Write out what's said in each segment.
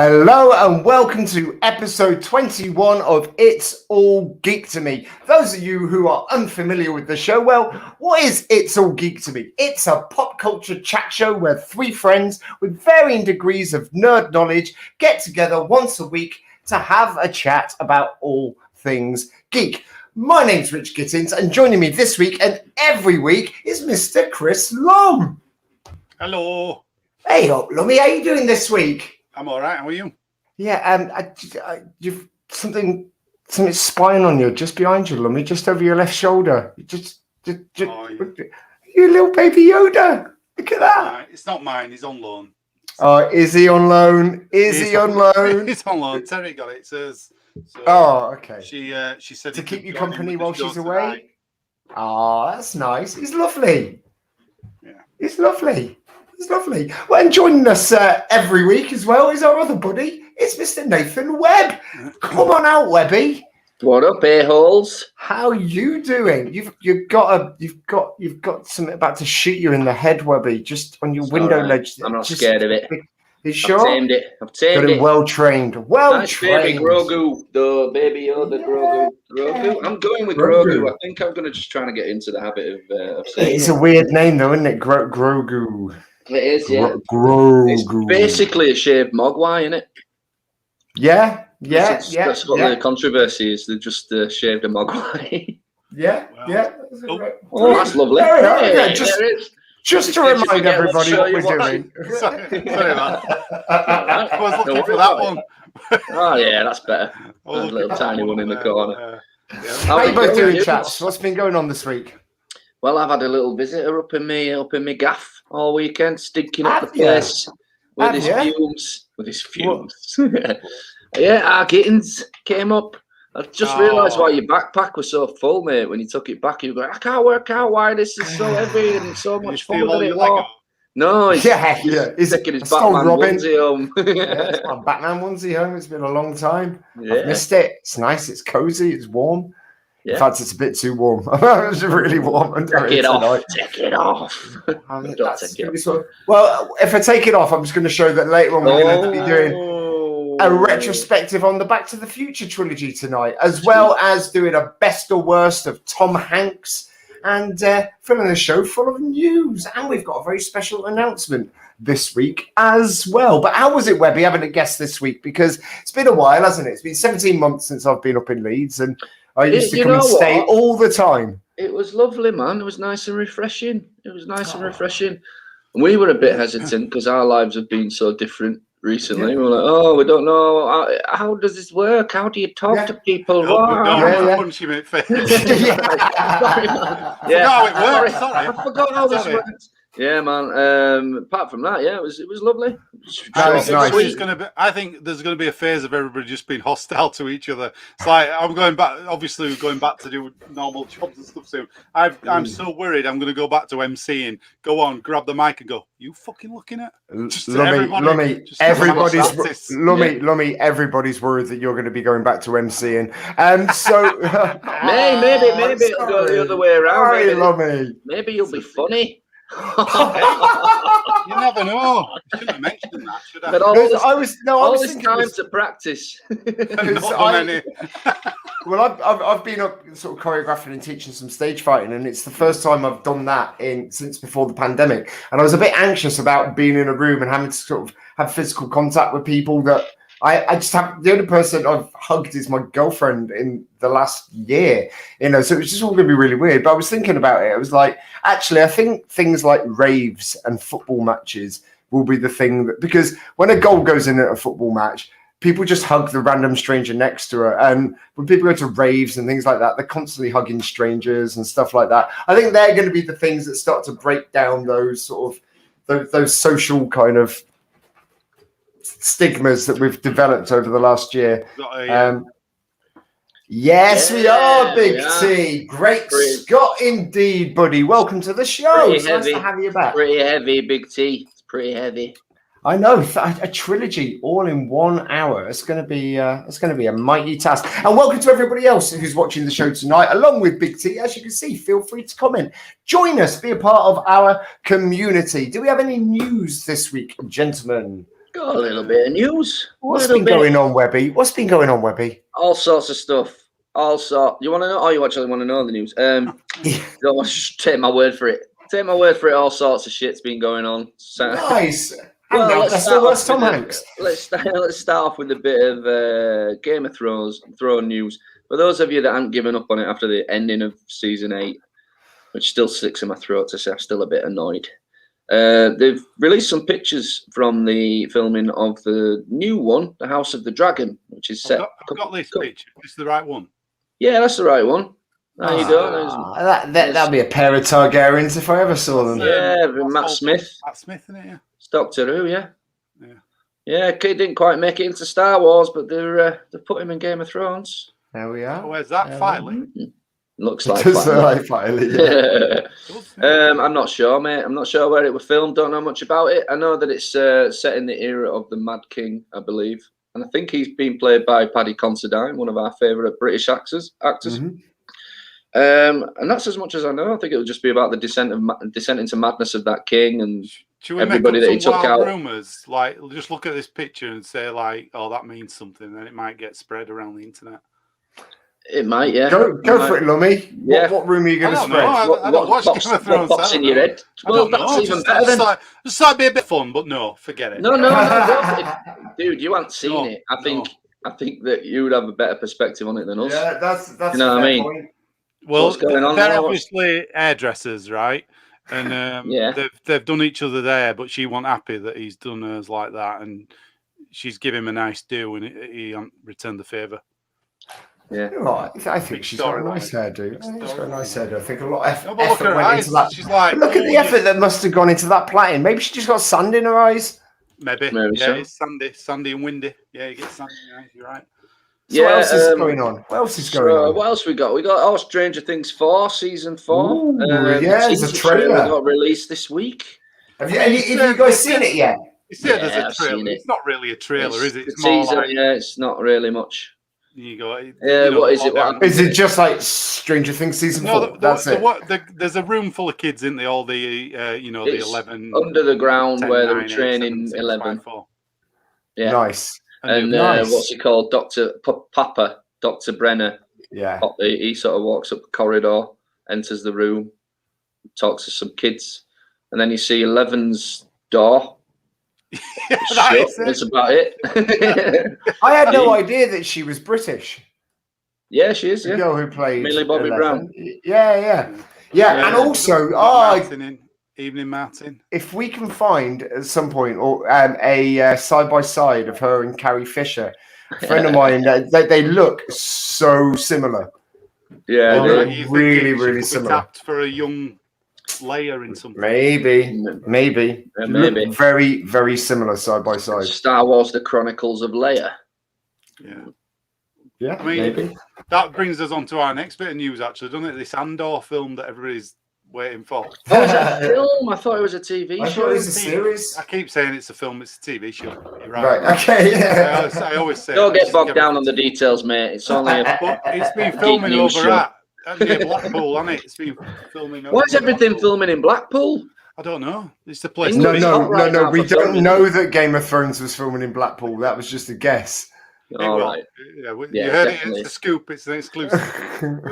Hello and welcome to episode 21 of It's All Geek to Me. Those of you who are unfamiliar with the show, well, what is It's All Geek to Me? It's a pop culture chat show where three friends with varying degrees of nerd knowledge get together once a week to have a chat about all things geek. My name's Rich Gittins, and joining me this week and every week is Mr. Chris Lumb. Hello. Hey, Lummy, how are you doing this week? I'm all right. How are you? Yeah, you've something spying on you just behind you, Lummy, just over your left shoulder. Oh, yeah. You little baby Yoda. Look at that. It's not mine. He's on loan. Oh, is he on loan? Is he on loan? He's on loan. Terry got it. Says. So oh, okay. She said to keep you company while she's away. Oh, that's nice. He's lovely. Yeah. He's lovely. It's lovely. Well, and joining us every week as well is our other buddy. It's Mr. Nathan Webb. Come on out, Webby. What up, a-holes? How you doing? You've got something about to shoot you in the head, Webby, just on your window ledge. I'm not scared of it. You sure? I've tamed it. Got him well trained. Nice baby Grogu, the baby Yoda Grogu. I'm going with Grogu. I think I'm going to just try to get into the habit of saying it's a weird name, though, isn't it? Grogu. It is, yeah. Grogu. It's basically a shaved mogwai, isn't it? Yeah. That's what the controversy is. They just shaved a mogwai. Yeah. Oh, that's lovely. Yeah, just to remind everybody what we're doing. Sorry about that. I was looking for that one. Oh, yeah, that's better. A little tiny one in the corner. How you both doing, chaps? What's been going on this week? Well, I've had a little visitor up in me gaff all weekend, stinking up the place with his fumes. Yeah, our Gittins came up. I just realised why your backpack was so full, mate. When you took it back, you go, I can't work out why this is so heavy and so much fun than it was. No, he's taking his Batman onesie home. It's my Batman onesie home. It's been a long time. Yeah. I've missed it. It's nice. It's cozy. It's warm. Yeah. In fact, it's a bit too warm. It's really warm. Take it off. Take it off. Well, if I take it off, I'm just going to show that later on we're going to be doing a retrospective on the Back to the Future trilogy tonight, as well as doing a best or worst of Tom Hanks and filling a show full of news. And we've got a very special announcement this week as well. But how was it, Webby, having a guest this week? Because it's been a while, hasn't it? It's been 17 months since I've been up in Leeds, and I used to come and stay all the time. It was lovely, man. It was nice and refreshing. We were a bit hesitant because our lives have been so different recently. We were like, we don't know. How does this work? How do you talk to people? Punch him in the face. I forgot how this works. Yeah, man. Apart from that, it was lovely. I think there's going to be a phase of everybody just being hostile to each other. It's like I'm going back to do normal jobs and stuff soon. I'm so worried. I'm going to go back to MCing. Go on, grab the mic and go. You fucking looking at? Lummy, everybody's worried that you're going to be going back to MCing. Maybe it'll go the other way around. Lummy. Maybe you'll be funny. You never know. I shouldn't have mentioned that, should I? But all this time to practice. I've been up sort of choreographing and teaching some stage fighting, and it's the first time I've done that since before the pandemic. And I was a bit anxious about being in a room and having to sort of have physical contact with people that I just have. The only person I've hugged is my girlfriend in the last year, so it was just all going to be really weird. But I was thinking about it. I was like, actually, I think things like raves and football matches will be the thing because when a goal goes in at a football match, people just hug the random stranger next to her. And when people go to raves and things like that, they're constantly hugging strangers and stuff like that. I think they're going to be the things that start to break down those sort of those social kind of stigmas that we've developed over the last year. Yes, we are, Big T. Great Scott indeed, buddy. Welcome to the show. It's nice to have you back. Pretty heavy, Big T. It's pretty heavy. I know, a trilogy all in 1 hour. It's going to be a mighty task. And welcome to everybody else who's watching the show tonight, along with Big T. As you can see, feel free to comment. Join us, be a part of our community. Do we have any news this week, gentlemen? Got a little bit of news. What's been going on, Webby? What's been going on, Webby? All sorts of stuff. You want to know? Oh, you actually want to know the news? Don't want to take my word for it. Take my word for it. All sorts of shit's been going on. So, nice. Well, let's start off Tom Hanks. Let's start off with a bit of Game of Thrones news. For those of you that haven't given up on it after the ending of season 8, which still sticks in my throat to say I'm still a bit annoyed. They've released some pictures from the filming of the new one, The House of the Dragon, which is set. I've got this picture. This is the right one. Yeah, that's the right one. There you go. That'd be a pair of Targaryens if I ever saw them. Yeah, Matt Smith. Matt Smith, isn't it? Yeah. It's Doctor Who, yeah. Yeah. Yeah, kid didn't quite make it into Star Wars, but they put him in Game of Thrones. There we are. Where's that filing? Looks like filing. Yeah. I'm not sure, mate. I'm not sure where it was filmed. Don't know much about it. I know that it's set in the era of the Mad King, I believe, and I think he's been played by Paddy Considine, one of our favourite British actors. Mm-hmm. And that's as much as I know. I think it'll just be about the descent into madness of that king and everybody that he took out. Rumors, like, just look at this picture and say, like, oh, that means something, then it might get spread around the internet. It might, yeah. Go for it, Lummy. Yeah. What room are you going to spread? I don't watch Game of Thrones. What pops in your head? Well, that's even better than... Just like be a bit fun, but no, forget it. No. Dude, you haven't seen it. I think that you would have a better perspective on it than us. Yeah, that's you know what I mean? Point. Well, what's going on they're there? obviously hairdressers, right? And they've done each other there, but she wasn't happy that he's done hers like that, and she's given him a nice do, and he returned the favour. Yeah, I think she's got a nice hairdo. I think a lot of Look effort went into that. She's like, look at the effort that must have gone into that plaiting. Maybe she just got sand in her eyes. Maybe so. It's sandy and windy. Yeah, you get sandy in your eyes. You're right. So what else is going on? What else is going on? What else we got? We got Stranger Things 4, season 4. Ooh, there's a trailer. Got released this week. Have you guys seen it yet? You said there's a trailer. It's not really a trailer, is it? It's more teaser, like, it's not really much. You go. What is it? Is it just like Stranger Things season 4? That's it. There's a room full of kids, isn't they? All the the 11 under the ground 10, where 9, they were training 8, 7, 6, 11. 5, 4. Yeah, nice. And what's it called? Dr. Brenner. Yeah. He sort of walks up the corridor, enters the room, talks to some kids, and then you see 11's door. That's about it. I had no idea that she was British. Yeah, she is. The girl who played Millie Bobby 11. Brown. Yeah. And also, Evening Martin. If we can find at some point or a side by side of her and Carrie Fisher, a friend of mine, they look so similar. Yeah, they look really similar. Tapped for a young Leia in something. Maybe. Look very, very similar side by side. Star Wars: The Chronicles of Leia. Yeah, I mean, maybe. That brings us on to our next bit of news, actually, doesn't it? This Andor film that everybody's waiting for. Oh, is that a film? I thought it was a TV show. I thought it was a series. I keep saying it's a film, it's a TV show. You're right. Okay, yeah. I always say. Don't get bogged down on the details, mate. It's only it's been filming over at near Blackpool, hasn't it? It's been filming over. Why is everything filming in Blackpool? I don't know. It's the place. No. We don't know that Game of Thrones was filming in Blackpool. That was just a guess. All right. Yeah, you heard it. It's a scoop. It's an exclusive.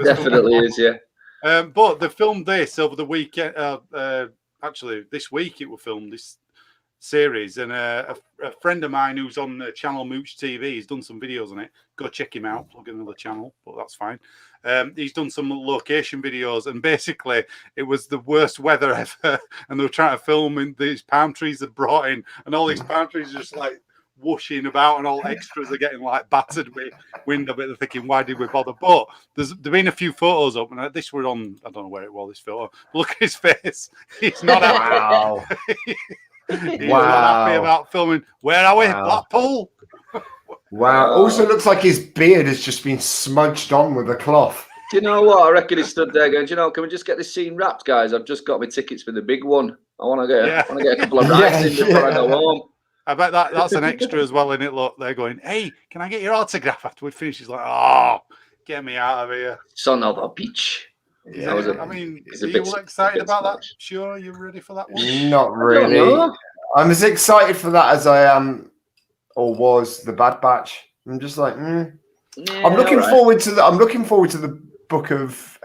Definitely is, yeah. But they filmed this over the weekend. Actually, this week it was filmed, this series. And a friend of mine who's on channel Mooch TV, he's done some videos on it. Go check him out. Plug in another channel, but that's fine. He's done some location videos, and basically it was the worst weather ever. And they were trying to film in these palm trees they brought in, and all these palm trees are just like whooshing about, and all extras are getting like battered with wind of it. They're thinking, why did we bother? But there's been a few photos up, and this were on, I don't know where it was, this photo. Look at his face. He's not happy. He's not happy about filming. Where are we? Blackpool. Wow. Also looks like his beard has just been smudged on with a cloth. Do you know what? I reckon he stood there going, can we just get this scene wrapped, guys? I've just got my tickets for the big one. I want to get a couple of rides in before I go home. I bet that's an extra as well, in it. Look, they're going, hey, can I get your autograph after we finish? He's like, oh, get me out of here. Son of a bitch. Yeah, are you excited about that? Sure, you're ready for that one? Not really. I'm as excited for that as I am or was the Bad Batch. I'm just like, Yeah, I'm looking forward to the book of.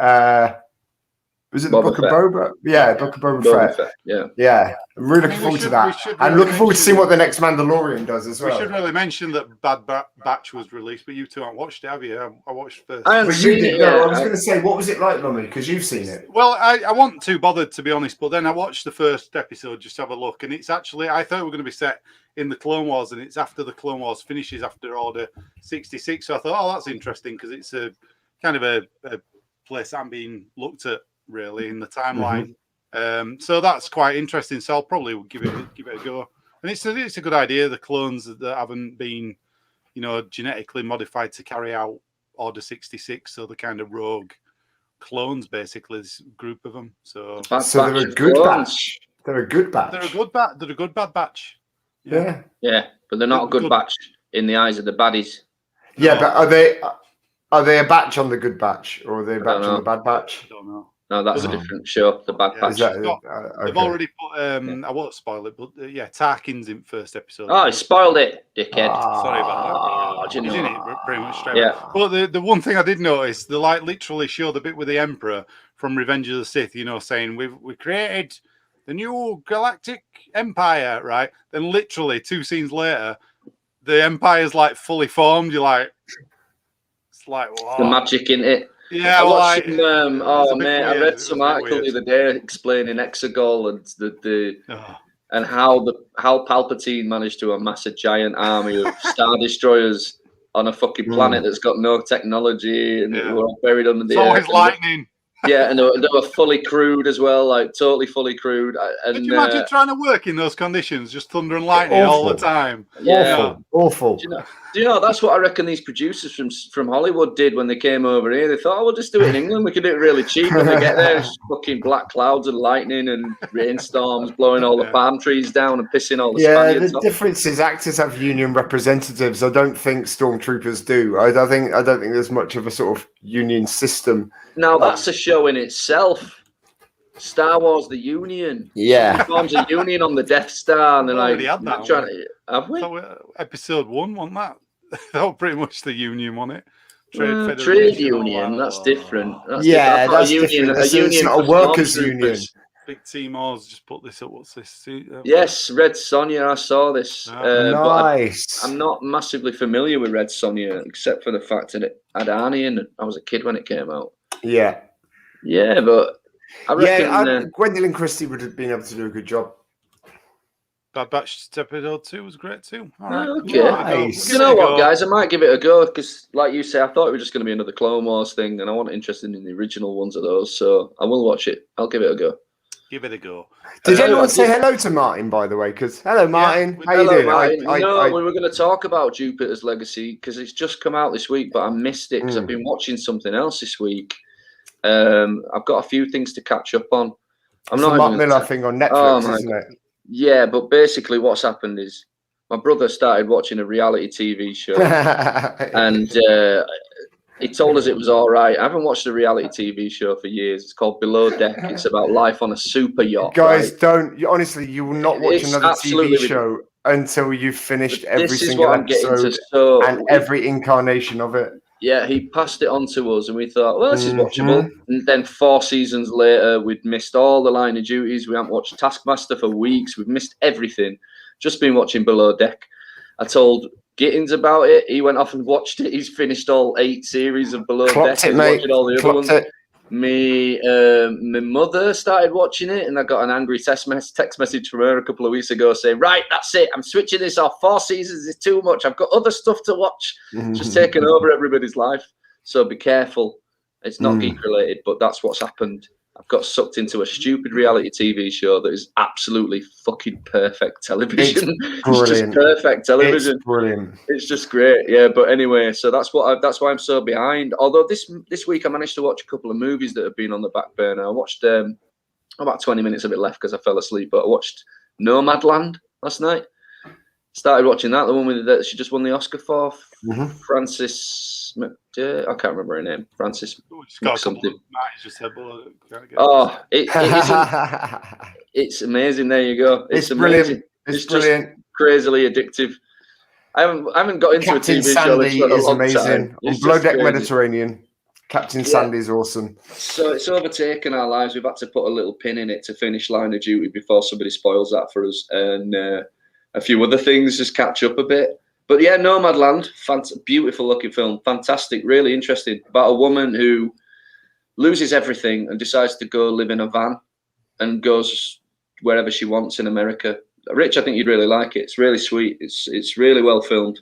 Was it the Book of Boba? Yeah, Book of Boba Fett. Yeah. I'm really looking forward to that. I'm looking forward to seeing what the next Mandalorian does as well. We should really mention that Bad Batch was released, but you two haven't watched it, have you? I watched first. I haven't seen it yet. I was going to say, what was it like, Lummy? Because you've seen it. Well, I wasn't too bothered, to be honest, but then I watched the first episode just to have a look, and it's actually, I thought it was going to be set in the Clone Wars, and it's after the Clone Wars finishes after Order 66, so I thought, oh, that's interesting, because it's a kind of a place I'm being looked at, really, in the timeline. So that's quite interesting. So I'll probably give it a go. And it's a good idea. The clones that haven't been, genetically modified to carry out Order 66. So the kind of rogue clones, basically, this group of them. So they're a good batch. They're a good batch. They're a good bad batch. Yeah. Yeah, but they're not a good batch in the eyes of the baddies. Yeah, but are they a batch on the good batch, or are they a batch on the bad batch? I don't know. No, that's a different show. The Bad Batch. They've already put. I won't spoil it, but Tarkin's in first episode. Oh, he spoiled it, dickhead. Sorry about that. He's in it pretty much straight away. But the one thing I did notice, they literally show the bit with the Emperor from Revenge of the Sith, saying we created the new galactic empire, right? Then literally 2 scenes later, the empire's fully formed. You're like, it's like, wow. The magic in it. Yeah, I watched I read some article the other day explaining Exegol and and how Palpatine managed to amass a giant army of Star Destroyers on a fucking planet that's got no technology and they were all buried under the earth. Always lightning. Yeah, and they were fully crewed as well, totally fully crewed. And, could you imagine trying to work in those conditions, just thunder and lightning all the time? Yeah, awful. Do you know that's what I reckon these producers from Hollywood did when they came over here? They thought, we'll just do it in England. We can do it really cheap. When they get there, it's fucking black clouds and lightning and rainstorms blowing all the palm trees down and pissing all the Spaniards off. Difference is actors have union representatives. I don't think stormtroopers do. I don't think there's much of a sort of union system. Now that's a show in itself. Star Wars: The Union. Yeah, it forms a union on the Death Star, and they're had that trying to. Have we? Episode 1, wasn't that? That was pretty much the union, wasn't it? Trade union. That's different. That's a union. It's not a workers' union. Big Timor's just put this up. What's this? Yes, Red Sonja. I saw this. Nice. But I'm not massively familiar with Red Sonja, except for the fact that it had Arnie in. I was a kid when it came out. Yeah. Yeah, but I reckon Gwendolyn Christie would have been able to do a good job. Bad Batch episode 2 was great too. All right. Okay. Nice. You know what, guys? I might give it a go because, like you say, I thought it was just going to be another Clone Wars thing, and I wasn't interested in the original ones of those, so I will watch it. I'll give it a go. Give it a go. Did anyone say hello to Martin, by the way? Because hello, Martin. How you doing? We were going to talk about Jupiter's Legacy because it's just come out this week, but I missed it because I've been watching something else this week. I've got a few things to catch up on. I'm not the Mark Miller thing on Netflix, isn't it? Yeah, but basically what's happened is my brother started watching a reality TV show and he told us it was all right. I haven't watched a reality TV show for years. It's called Below Deck. It's about life on a super yacht. Guys, honestly, you will not watch another TV show until you've finished every single episode and every incarnation of it. Yeah, he passed it on to us and we thought, well, this is watchable. And then 4 seasons later, we'd missed all the line of duties. We haven't watched Taskmaster for weeks. We've missed everything. Just been watching Below Deck. I told Gittins about it. He went off and watched it. He's finished all 8 series of Below Deck. He's watching all the other ones. My mother started watching it, and I got an angry text message from her a couple of weeks ago saying, right, that's it. I'm switching this off. 4 seasons is too much. I've got other stuff to watch. It's just taking over everybody's life. So be careful. It's not geek related, but that's what's happened. I've got sucked into a stupid reality TV show that is absolutely fucking perfect television. It's just perfect television. It's brilliant. It's just great, yeah. But anyway, so that's why I'm so behind. Although this week I managed to watch a couple of movies that have been on the back burner. I watched about 20 minutes of it left because I fell asleep. But I watched Nomadland last night. Started watching that, the one that she just won the Oscar for. Francis, I can't remember her name. Francis something. It's amazing. There you go. It's amazing. Brilliant. It's brilliant. Just crazily addictive. I haven't got into Captain a TV Sandy show in a is long amazing. time. On It's Below just Deck crazy. Mediterranean, Captain Sandy is awesome. So it's overtaken our lives. We've had to put a little pin in it to finish Line of Duty before somebody spoils that for us, and a few other things just catch up a bit. But yeah, Nomadland, beautiful looking film, fantastic, really interesting, about a woman who loses everything and decides to go live in a van and goes wherever she wants in America. Rich, I think you'd really like it. It's really sweet. It's really well filmed.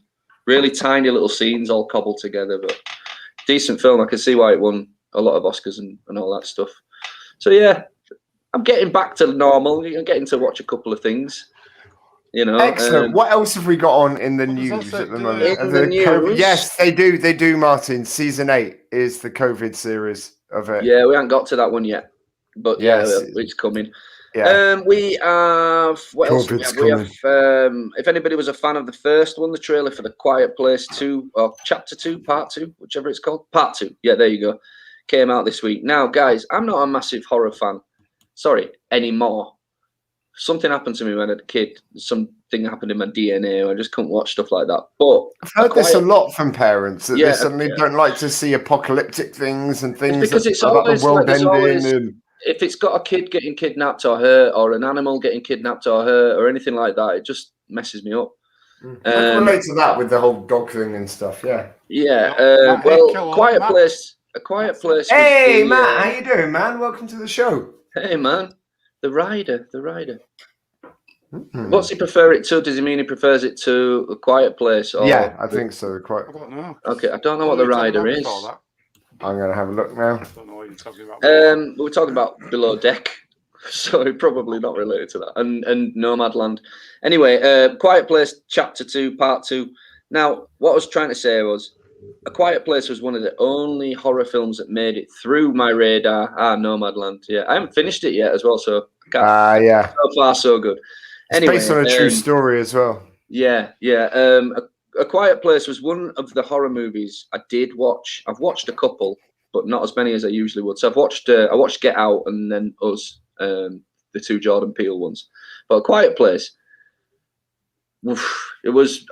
Really tiny little scenes all cobbled together, but decent film. I can see why it won a lot of Oscars and all that stuff. So yeah, I'm getting back to normal. I'm getting to watch a couple of things. You know, excellent. What else have we got on in the news at the moment? In the news, yes, they do. Martin, season 8 is the COVID series of it. Yeah, we haven't got to that one yet, but yes, it's coming. Yeah. We have what else? We have if anybody was a fan of the first one, the trailer for The Quiet Place 2 or Chapter 2, Part 2, whichever it's called, Part 2. Yeah, there you go. Came out this week. Now, guys, I'm not a massive horror fan. Sorry, anymore. Something happened to me when I was a kid. Something happened in my DNA. I just couldn't watch stuff like that. But I've heard this a lot from parents that they suddenly yeah. don't like to see apocalyptic things and things because it's about always the world like, ending. If it's got a kid getting kidnapped or hurt, or an animal getting kidnapped or hurt, or anything like that, it just messes me up. I can relate to that with the whole dog thing and stuff. Yeah. Yeah. Well, Quiet Place. A Quiet Place. Hey, Matt, how you doing, man? Welcome to the show. Hey, man. The rider. What's he prefer it to? Does he mean he prefers it to A Quiet Place? Or yeah, I think so. I don't know. Okay, I don't know what the rider is. I'm going to have a look now. I don't know what you're talking about. We're talking about Below Deck, so probably not related to that. And Nomadland. Anyway, Quiet Place Chapter 2, Part 2. Now, what I was trying to say was, A Quiet Place was one of the only horror films that made it through my radar. Nomadland. Yeah, I haven't finished it yet as well, so yeah. So far, so good. Anyway, it's based on a true story as well. Yeah. A Quiet Place was one of the horror movies I did watch. I've watched a couple, but not as many as I usually would. So I watched Get Out and then Us, the 2 Jordan Peele ones. But A Quiet Place,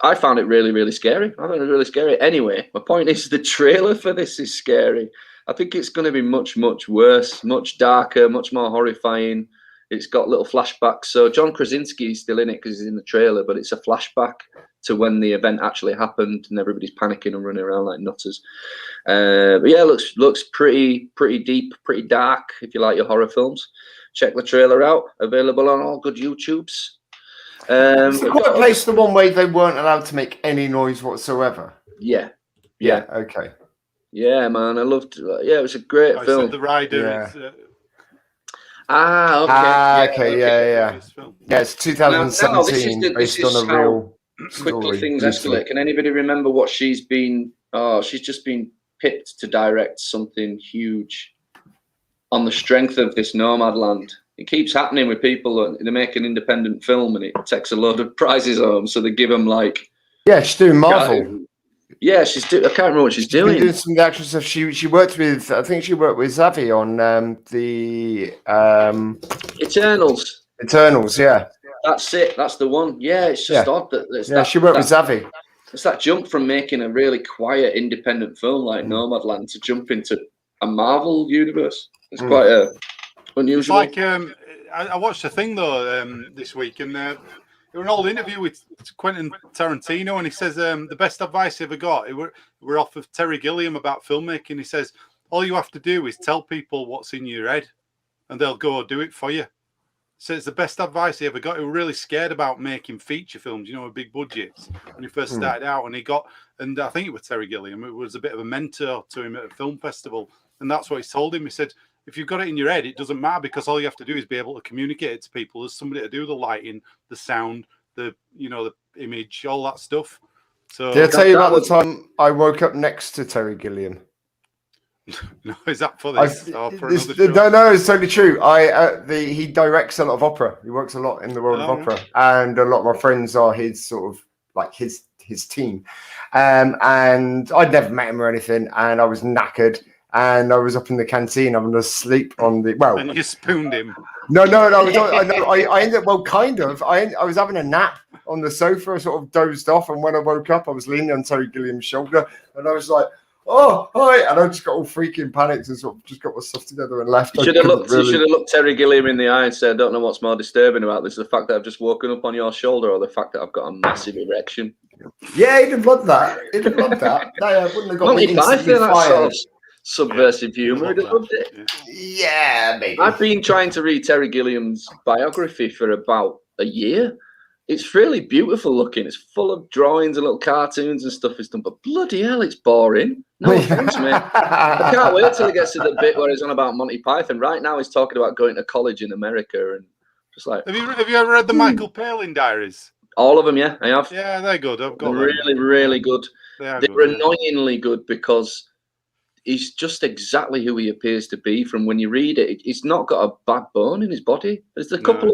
I found it really, really scary. I thought it was really scary. Anyway, my point is the trailer for this is scary. I think it's going to be much, much worse, much darker, much more horrifying. It's got little flashbacks. So John Krasinski is still in it because he's in the trailer, but it's a flashback to when the event actually happened and everybody's panicking and running around like nutters. But yeah, looks pretty deep, pretty dark if you like your horror films. Check the trailer out. Available on all good YouTubes. Is The Quiet Place the one where they weren't allowed to make any noise whatsoever? Yeah. Okay. Yeah, man, I loved it. Yeah, it was a great film. Said the rider. Okay. Yeah, it's 2017, based on a real story. Quickly things escalate. Can anybody remember what she's been? She's just been picked to direct something huge on the strength of this Nomadland. It keeps happening with people. They make an independent film and it takes a load of prizes home, so they give them like. Yeah, she's doing Marvel. Yeah, I can't remember what she's doing. Doing some of the action stuff. She worked with, I think she worked with Xavi on the Eternals. Yeah. That's it. That's the one. Yeah, it's just odd that. She worked with Xavi. It's that jump from making a really quiet, independent film like Nomadland to jump into a Marvel universe. It's quite unusual. It's like I watched a thing though this week, and there was an old interview with Quentin Tarantino, and he says the best advice he ever got. We're off of Terry Gilliam about filmmaking. He says all you have to do is tell people what's in your head, and they'll go do it for you. So it's the best advice he ever got. He was really scared about making feature films, with big budgets when he first started out. And I think it was Terry Gilliam. It was a bit of a mentor to him at a film festival. And that's what he told him. He said, if you've got it in your head, it doesn't matter because all you have to do is be able to communicate it to people. There's somebody to do the lighting, the sound, the image, all that stuff. So did I tell you about the time I woke up next to Terry Gilliam? No, is that for this? Or for another show? No, it's totally true. He directs a lot of opera. He works a lot in the world of opera, and a lot of my friends are his sort of like his team. And I'd never met him or anything, and I was knackered, and I was up in the canteen having to sleep on the And you spooned him. No. I ended up kind of. I was having a nap on the sofa. I sort of dozed off, and when I woke up, I was leaning on Terry Gilliam's shoulder, and I was like, "Oh, hi!" And I just got all freaking panicked and sort of just got my stuff together and left. You should have looked Terry Gilliam in the eye and said, "I don't know what's more disturbing about this: the fact that I've just woken up on your shoulder, or the fact that I've got a massive erection." Yeah, he'd have loved that. He'd have loved that. Wouldn't have got me instantly fired. Subversive humour. I'd have loved it. Yeah, maybe. I've been trying to read Terry Gilliam's biography for about a year. It's really beautiful looking. It's full of drawings and little cartoons and stuff he's done, but bloody hell, it's boring. No offense, mate. I can't wait till he gets to the bit where he's on about Monty Python. Right now, he's talking about going to college in America and just like. Have you ever read the Michael Palin diaries? All of them, yeah, I have. Yeah, they're good. I've got really good. They're good, annoyingly good because he's just exactly who he appears to be. From when you read it, he's not got a bad bone in his body. There's a couple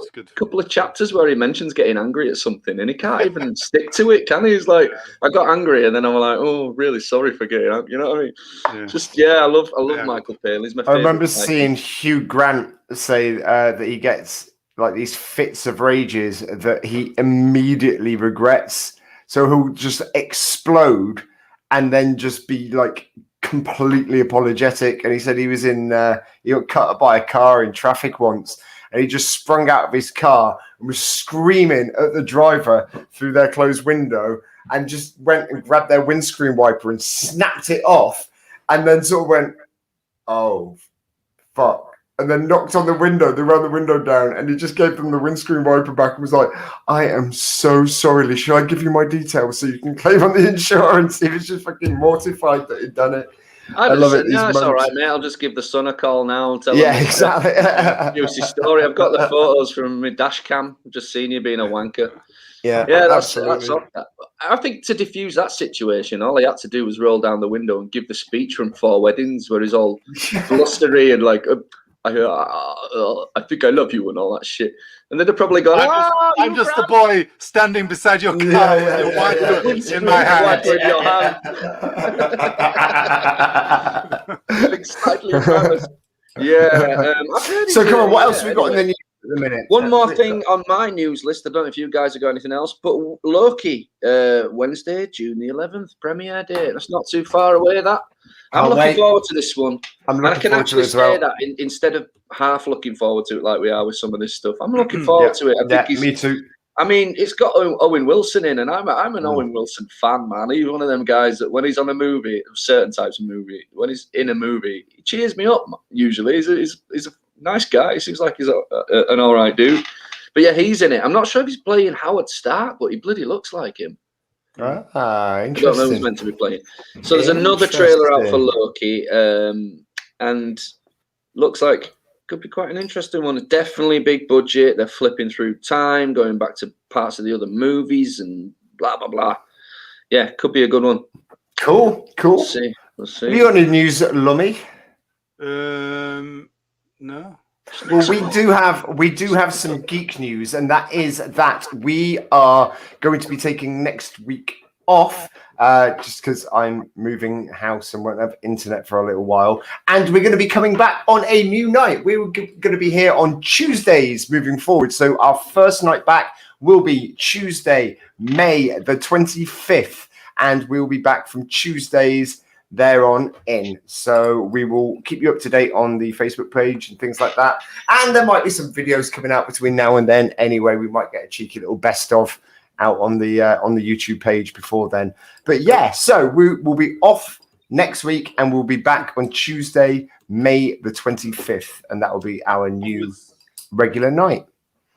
of chapters where he mentions getting angry at something, and he can't even stick to it, can he? He's like, I got angry, and then I'm like, oh, really sorry for getting angry. You know what I mean? Yeah. I love Michael Palin. He's my favorite. I remember seeing Hugh Grant say that he gets like these fits of rages that he immediately regrets. So he'll just explode and then just be like completely apologetic. And he said he was he got cut by a car in traffic once, and he just sprung out of his car and was screaming at the driver through their closed window, and just went and grabbed their windscreen wiper and snapped it off, and then sort of went, oh, fuck. And then knocked on the window. They ran the window down, and he just gave them the windscreen wiper back and was like, I am so sorry. Should I give you my details so you can claim on the insurance? He was just fucking mortified that he'd done it. I love it. No, it's all right, mate. I'll just give the son a call now and tell him. Yeah, exactly. Juicy story. I've got the photos from my dash cam. I've just seen you being a wanker. Yeah, that's I think to diffuse that situation, all he had to do was roll down the window and give the speech from Four Weddings, where he's all blustery and like, I think I love you and all that shit. And then they're probably going, I'm just the boy standing beside your car with your in my hand. With your hand. Slightly embarrassed. Yeah. So come on, what else have we got in the news at the minute? One more thing on my news list. I don't know if you guys have got anything else, but Loki, Wednesday, June the 11th, premiere day. That's not too far away, that. I'm looking forward to this one. I'm looking forward to it as well. That instead of half looking forward to it like we are with some of this stuff. I'm looking forward to it. I think me too. I mean, it's got Owen Wilson in, and I'm an Owen Wilson fan, man. He's one of them guys that when he's on a movie, certain types of movie, when he's in a movie, he cheers me up. Usually, he's a nice guy. He seems like he's an all right dude. But yeah, he's in it. I'm not sure if he's playing Howard Stark, but he bloody looks like him. Interesting. I don't know who's meant to be playing. So there's another trailer out for Loki, and looks like could be quite an interesting one. It's definitely big budget. They're flipping through time, going back to parts of the other movies and blah blah blah. Yeah, could be a good one. Cool. We'll see. Have you got any news, Lummy? No. Well, we do have some geek news, and that is that we are going to be taking next week off, just because I'm moving house and won't have internet for a little while. And we're going to be coming back on a new night. We're going to be here on Tuesdays moving forward. So our first night back will be Tuesday, May the 25th, and we'll be back from Tuesdays thereon in. So we will keep you up to date on the Facebook page and things like that. And there might be some videos coming out between now and then. Anyway, we might get a cheeky little best of out on the YouTube page before then. But yeah, so we will be off next week, and we'll be back on Tuesday, May the 25th, and that will be our new regular night.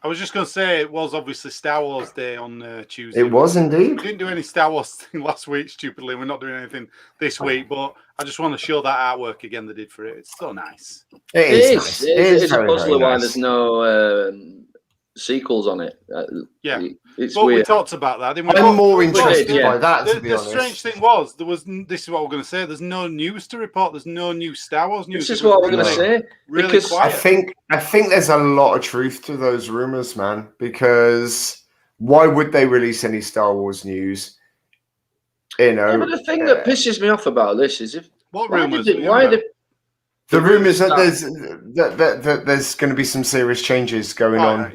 I was just going to say it was obviously Star Wars Day on Tuesday. It was indeed. We didn't do any Star Wars thing last week, stupidly. We're not doing anything this week, but I just want to show that artwork again they did for it. It's so nice. It is nice. It is a puzzler why there's no sequels on it. It's weird. We talked about that. Didn't we? I'm more interested by that, to be honest. The strange thing was, this is what we're going to say, there's no news to report. There's no new Star Wars news. This is what we're going to say. Really because quiet. I think there's a lot of truth to those rumors, man, because why would they release any Star Wars news? You know, but the thing that pisses me off about this is what rumors? The rumours that there's going to be some serious changes going on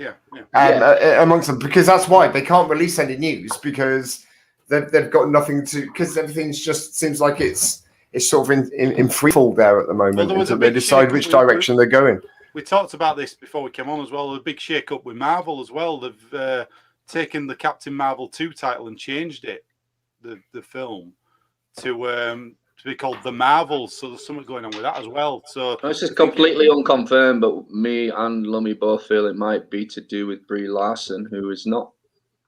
amongst them, because that's why they can't release any news, because they've got nothing to, because everything's just seems like it's sort of in free fall there at the moment until they decide which direction they're going. We talked about this before we came on as well. A big shake-up with Marvel as well. They've taken the Captain Marvel 2 title and changed it, the film, to be called The Marvels. So there's something going on with that as well. So this is completely unconfirmed, but me and Lummy both feel it might be to do with Brie Larson, who is not,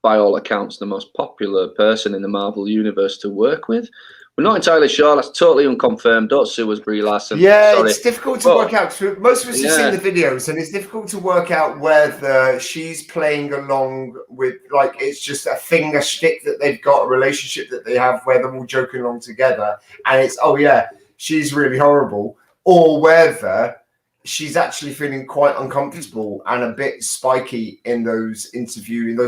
by all accounts, the most popular person in the Marvel universe to work with. We're not entirely sure. That's totally unconfirmed. Don't sue us, Brie Larson. Yeah, sorry. It's difficult to work out. Most of us have seen the videos, and it's difficult to work out whether she's playing along with, like, it's just a thing, a shtick that they've got, a relationship that they have where they're all joking along together, and it's, oh yeah, she's really horrible, or whether she's actually feeling quite uncomfortable and a bit spiky in those those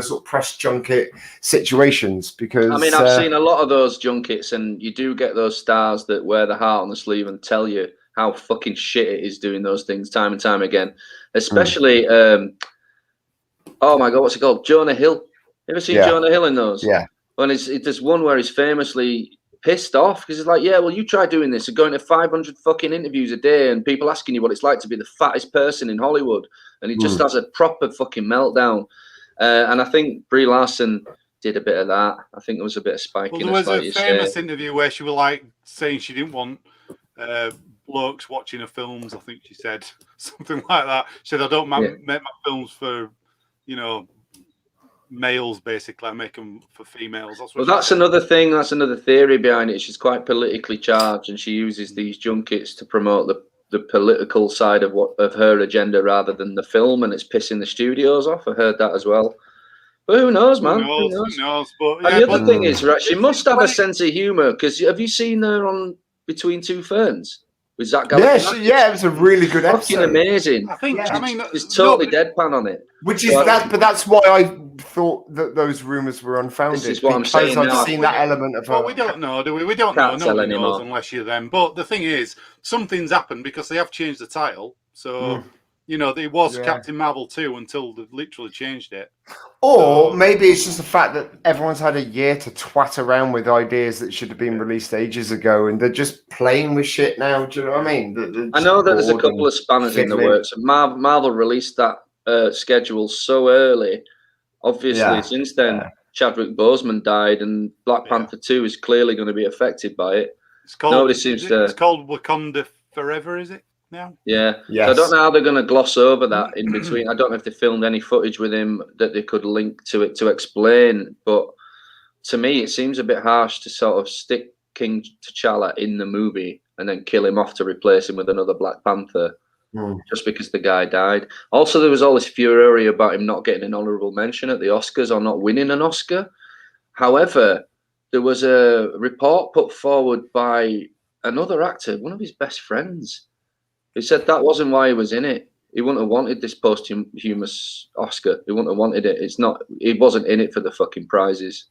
sort of press junket situations. Because I mean, I've seen a lot of those junkets, and you do get those stars that wear the heart on the sleeve and tell you how fucking shit it is doing those things time and time again. Especially, oh my God, what's it called? Jonah Hill. You ever seen Jonah Hill in those? Yeah. Well, there's one where he's famously pissed off because he's like, yeah, well, you try doing this and going to 500 fucking interviews a day and people asking you what it's like to be the fattest person in Hollywood, and he just has a proper fucking meltdown. And I think Brie Larson did a bit of that. I think there was a bit of spikiness. Well, there was a famous interview where she was like saying she didn't want blokes watching her films. I think she said something like that. She said, I don't make my films for, males, basically. I make them for females. That's another thing. That's another theory behind it. She's quite politically charged, and she uses these junkets to promote the political side of her agenda rather than the film, and it's pissing the studios off. I heard that as well. But who knows, man? Who knows? But, and the other thing is, right, she must have a sense of humour, because have you seen her on Between Two Ferns with Zach Galifianakis? Yeah, it was a really good episode. Fucking amazing. I think. I mean, it's totally deadpan on it. Which is but that's why I thought that those rumours were unfounded. This is what I'm saying. I've seen that element of her. Well, we don't know, do we? We don't know. Nobody knows unless you're them. But the thing is, something's happened because they have changed the title. So, it was Captain Marvel 2 until they literally changed it. Or maybe it's just the fact that everyone's had a year to twat around with ideas that should have been released ages ago, and they're just playing with shit now. Do you know what I mean? I know that there's a couple of spanners in the works. Marvel released that schedule so early. Obviously, since then, Chadwick Boseman died, and Black Panther 2 is clearly going to be affected by it. It's called Wakanda Forever, is it? Now? Yeah. Yes. So I don't know how they're going to gloss over that in between. I don't know if they filmed any footage with him that they could link to it to explain, but to me, it seems a bit harsh to sort of stick King T'Challa in the movie and then kill him off to replace him with another Black Panther. Just because the guy died. Also, there was all this furore about him not getting an honourable mention at the Oscars or not winning an Oscar. However, there was a report put forward by another actor, one of his best friends, who said that wasn't why he was in it. He wouldn't have wanted this posthumous Oscar. He wouldn't have wanted it. He wasn't in it for the fucking prizes.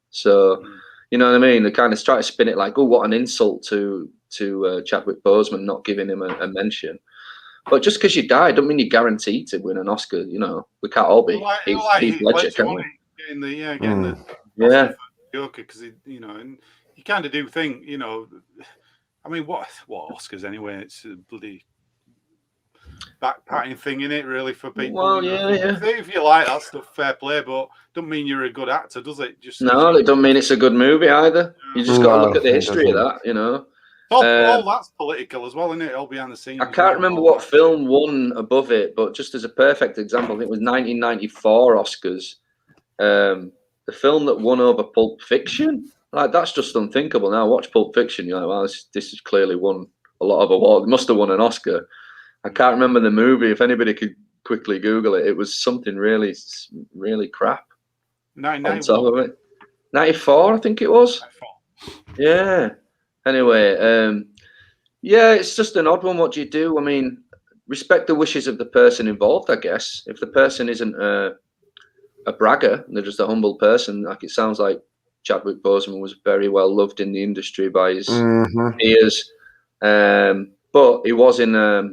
So, you know what I mean? They kind of try to spin it like, oh, what an insult to Chadwick Boseman not giving him a mention. But just because you die, don't mean you're guaranteed to win an Oscar. We can't all be Heath Ledger, can we? Getting the Joker, because and you kind of do think, I mean, what Oscars anyway? It's a bloody backpatting thing in it, really, for people. Well, if you like that stuff, fair play, but don't mean you're a good actor, does it? No, it don't mean it's a good movie either. You just got to look at the history of that, All that's political as well, isn't it? All behind the scenes. I can't remember what film won above it, but just as a perfect example, I think it was 1994 Oscars. The film that won over Pulp Fiction, like, that's just unthinkable now. Watch Pulp Fiction, you're like, well, this has clearly won a lot of awards. It must have won an Oscar. I can't remember the movie. If anybody could quickly Google it, it was something really, really crap. 94, 94, I think it was. 94. Yeah. Anyway, it's just an odd one. What do you do? I mean, respect the wishes of the person involved, I guess. If the person isn't a bragger, they're just a humble person, like it sounds like Chadwick Boseman was very well loved in the industry by his peers. But he was in a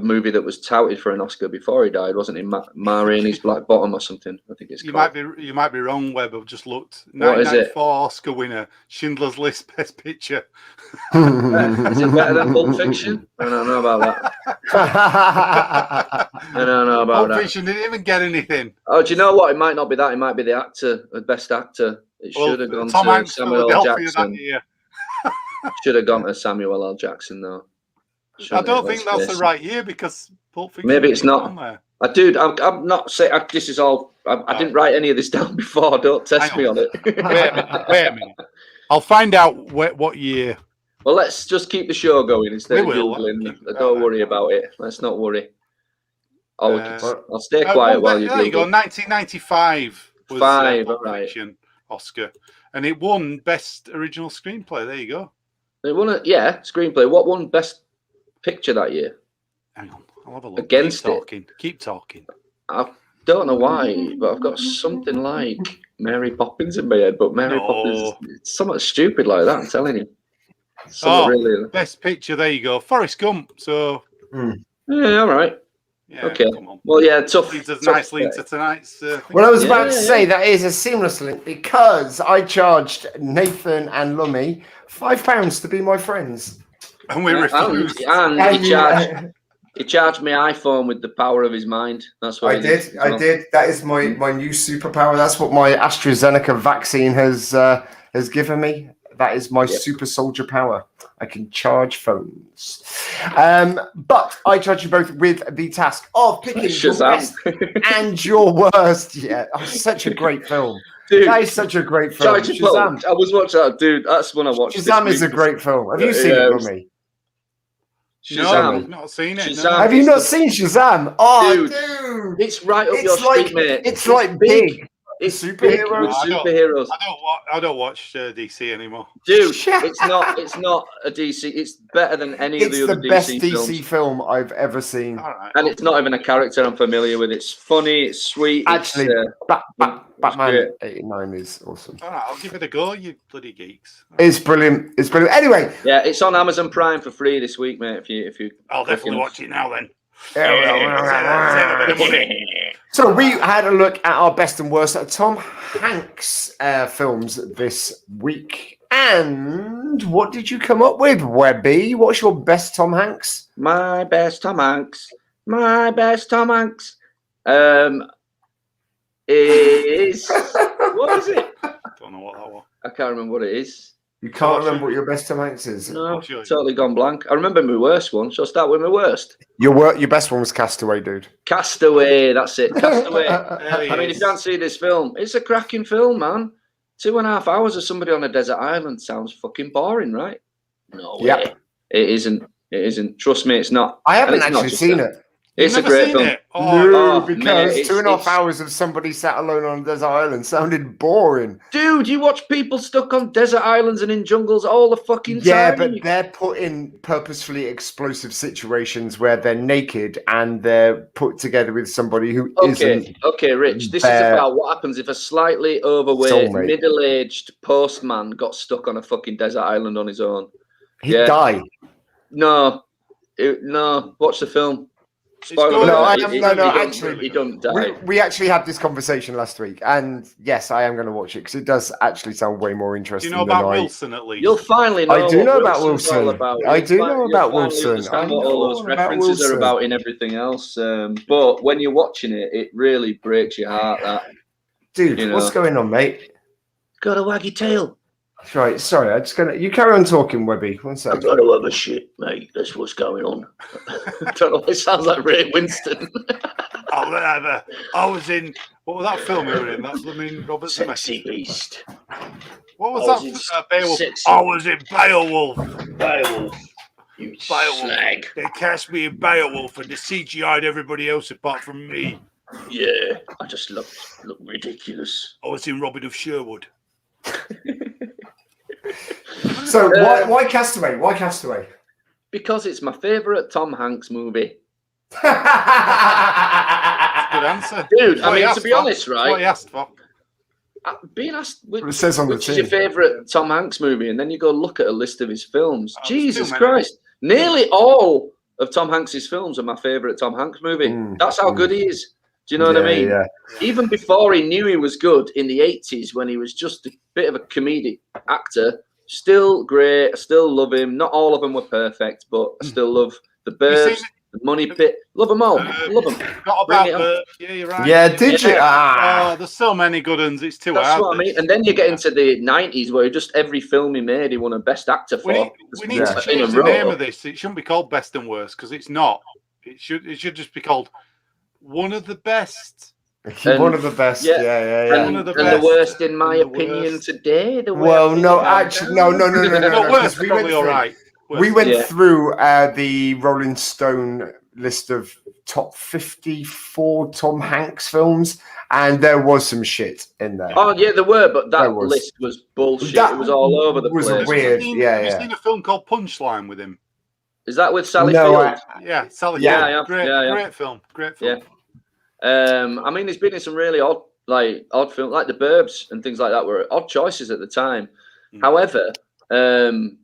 movie that was touted for an Oscar before he died, wasn't he? Ma Rainey's Black Bottom or something. I think it's called. You might be wrong, Webb. I've just looked. What is it? 1994 Oscar winner, Schindler's List Best Picture. Is it better than Pulp Fiction? I don't know about that. I don't know about Pulp Fiction didn't even get anything. Oh, do you know what? It might not be that. It might be the actor, the best actor. It should have gone to Samuel L. Jackson. Should have gone to Samuel L. Jackson, though. I don't think that's the right year because Pulp Fiction. Maybe it's not. I'm not saying this is all. I didn't write any of this down before. Don't test me on it. Wait a minute. I'll find out what year. Well, let's just keep the show going instead of googling. Don't worry about it. Let's not worry. I'll stay quiet while you Google. There you go. 1995 was Pulp Fiction Oscar, and it won Best Original Screenplay. There you go. It won screenplay. What won Best Picture that year? Hang on, I'll have a look. Against Keep talking. I don't know why, but I've got something like Mary Poppins in my head. But Mary Poppins, it's something stupid like that. I'm telling you. Really... Best Picture. There you go. Forrest Gump. So. Yeah. All right. Yeah, okay. Well, yeah, tough. Leads us nicely into tonight's. Well, I was about to say that is a seamless link because I charged Nathan and Lummy £5 to be my friends. And we refused. And he charged me iPhone with the power of his mind. That's what I did. I did. That is my new superpower. That's what my AstraZeneca vaccine has given me. That is my super soldier power. I can charge phones. But I charge you both with the task of picking your best and your worst. Yeah, such a great film. Dude, that is such a great film. Shazam. I was watching that, dude. That's one I watched. Shazam is a great film. Have you seen it with me? No, I've not seen it. No. Have you not seen Shazam? Oh, dude. It's right up your street, mate. It's like big. It's superheroes. Superheroes. I don't watch DC anymore, dude. It's not a DC. It's better than any of the other DC films. It's the best DC film I've ever seen. All right. And it's not even a character I'm familiar with. It's funny. It's sweet. Actually, Batman '89 is awesome. All right, I'll give it a go. You bloody geeks. It's brilliant. It's brilliant. Anyway, yeah, it's on Amazon Prime for free this week, mate. If you, I'll definitely watch it now then. So we had a look at our best and worst Tom Hanks films this week. And what did you come up with, Webby? What's your best Tom Hanks? My best Tom Hanks. Is what is it? Don't know what that was. I can't remember what it is. You can't remember what your best Tom Hanks is? No, totally gone blank. I remember my worst one. Shall I start with my worst? Your best one was Castaway, dude. Castaway, that's it. Castaway. I mean, if you can't see this film, it's a cracking film, man. 2.5 hours of somebody on a desert island sounds fucking boring, right? No way. Yep. It isn't. It isn't. Trust me, it's not. I haven't actually seen it. It's a great film. Because 2.5 hours of somebody sat alone on a desert island sounded boring. Dude, you watch people stuck on desert islands and in jungles all the fucking time. Yeah, but they're put in purposefully explosive situations where they're naked and they're put together with somebody who isn't. Okay, Rich, this is about what happens if a slightly overweight, middle-aged postman got stuck on a fucking desert island on his own. He'd die. No, watch the film. Actually, he don't die. We actually had this conversation last week, and yes, I am going to watch it because it does actually sound way more interesting. Do you know about Wilson at least? You'll finally know. I do know about Wilson. I do know about Wilson. I know what all those references are about in everything else. But when you're watching it, it really breaks your heart. That dude, what's going on, mate? Got a waggy tail. Right, sorry, I'm just gonna. You carry on talking, Webby. 1 second. I've got to have a shit, mate. That's what's going on. I don't know. It sounds like Ray Winston. I was in. What was that film you were in? That's Robert Sexy Beast. What was that? Beowulf. I was in Beowulf. Beowulf. You slag. They cast me in Beowulf and they CGI'd everybody else apart from me. Yeah, I just look ridiculous. I was in Robin of Sherwood. So why Castaway? Why Castaway? Because it's my favourite Tom Hanks movie. Good answer, dude. I mean, to be honest, right? What he asked for. Being asked it says on which is your favourite Tom Hanks movie, and then you go look at a list of his films. Jesus Christ! Nearly all of Tom Hanks's films are my favourite Tom Hanks movie. That's how good he is. Do you know what I mean? Yeah. Even before he knew he was good in the 80s, when he was just a bit of a comedic actor, still great. I still love him. Not all of them were perfect, but I still love The Burbs, The Money Pit. Love them all. Love them. Forgot about Burbs. Yeah, you're right. Yeah, did you? Ah. Oh, there's so many good ones. It's too hard. That's what I mean. And then you get into the 90s, where just every film he made, he won a Best Actor for. We need to change the name of this. It shouldn't be called Best and Worst, because it's not. It should just be called One of the Best. One of the best, yeah. And, the worst, in my opinion, today. Well, no, actually, no. Worst, probably all right. We went through the Rolling Stone list of top 54 Tom Hanks films, and there was some shit in there. Oh, yeah, there were, but that list was bullshit. It was all over the place. It was weird, Have you seen a film called Punchline with him? Is that with Sally Field? Sally Field. Yeah, Great film. Yeah. I mean, there's been in some really odd films, like The Burbs and things like that, were odd choices at the time. However, when